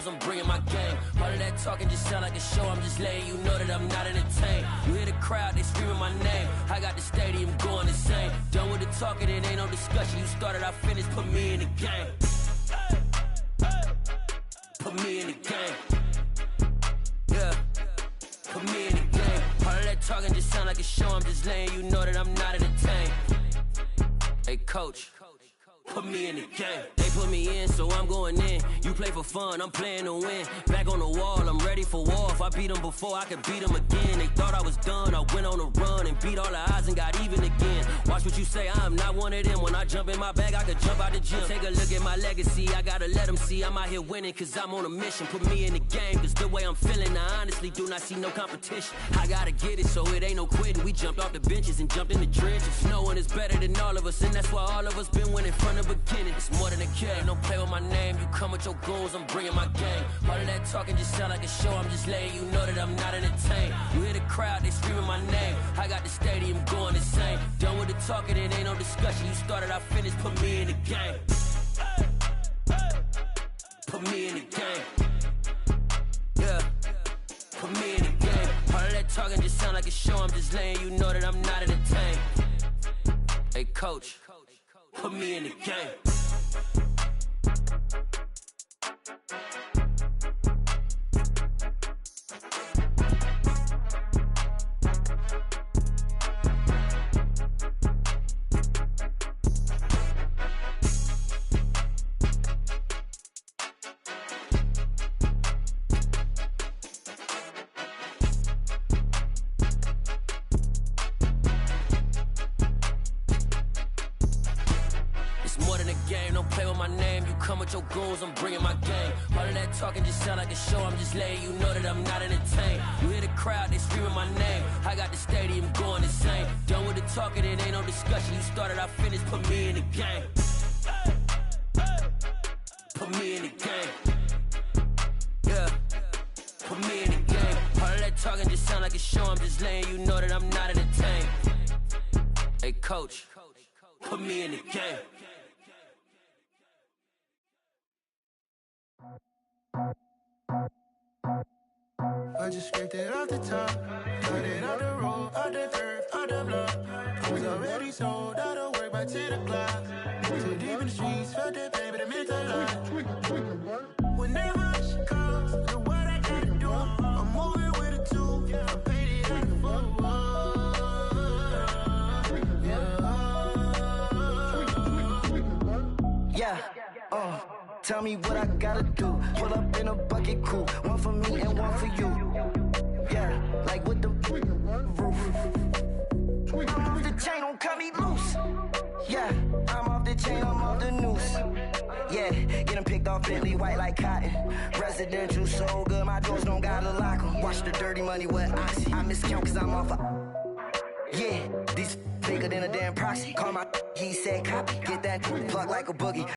I'm bringing my game. All of that talking just sound like a show. I'm just letting you know that I'm not entertained. You hear the crowd, they screaming my name. I got the stadium going insane. Done with the talking, it ain't no discussion. You started, I finished, put me in the game. Put me in the game. Yeah. Put me in the game. just sound like a show. I'm just letting you know that I'm not entertained. Hey, coach, put me in the game. They put me in, so I'm going in. You play for fun, I'm playing to win. Back on the wall, I'm ready for war. If I beat them before, I could beat them again. They thought I was done, I went on a run and beat all the odds and got even again. Watch what you say, I'm not one of them. When I jump in my bag, I could jump out the gym. Take a look at my legacy, I gotta let them see I'm out here winning, cause I'm on a mission. Put me in the game, cause the way I'm feeling, I honestly do not see no competition. I gotta get it, so it ain't no quitting. We jumped off the benches and jumped in the trenches. No one is better than all of us, and that's why all of us been winning from the beginning. It's more than a game, don't play with my name. You come with your goons, I'm bringing my game. All of that talking just sound like a show. I'm just letting you know that I'm not entertained. You hear the crowd, they screaming my name. I got the stadium going insane. Done with the talking, it ain't no discussion. You started, I finished, put me in the game. Put me in the game. Yeah, put me in the game. All of that talking just sound like a show. I'm just letting you know that I'm not entertained. Hey, coach, put me in the game. Your goons, I'm bringing my game. All of that talking just sound like a show. I'm just letting you know that I'm not entertained. You hear the crowd, they screaming my name. I got the stadium going insane. Done with the talking, it ain't no discussion. You started, I finished, put me in the game. Put me in the game. Yeah, put me in the game. All of that talking just sound like a show. I'm just letting you know that I'm not entertained. Hey, coach, put me in the game. I just scraped it off the top, cut it out the road, out the curve, out the block. I was already sold, out of work by 10 o'clock. Too deep in the streets, felt that pain, but it meant a lot. Whenever she calls, look what I gotta do. I'm moving with a two, I paid it out the phone. Yeah, tell me what I gotta do. Pull up in a bucket crew, one for me and one for you. Yeah, like with the roof. I'm off the chain, don't cut me loose. Yeah, I'm off the chain, I'm off the noose. Yeah, get them picked off Bentley, white like cotton. Residential, so good, my doors don't gotta lock them. Watch the dirty money with Oxy. I miscount cause I'm off a... Yeah, these bigger than a damn proxy. Call my he said copy. Get that plug like a boogie.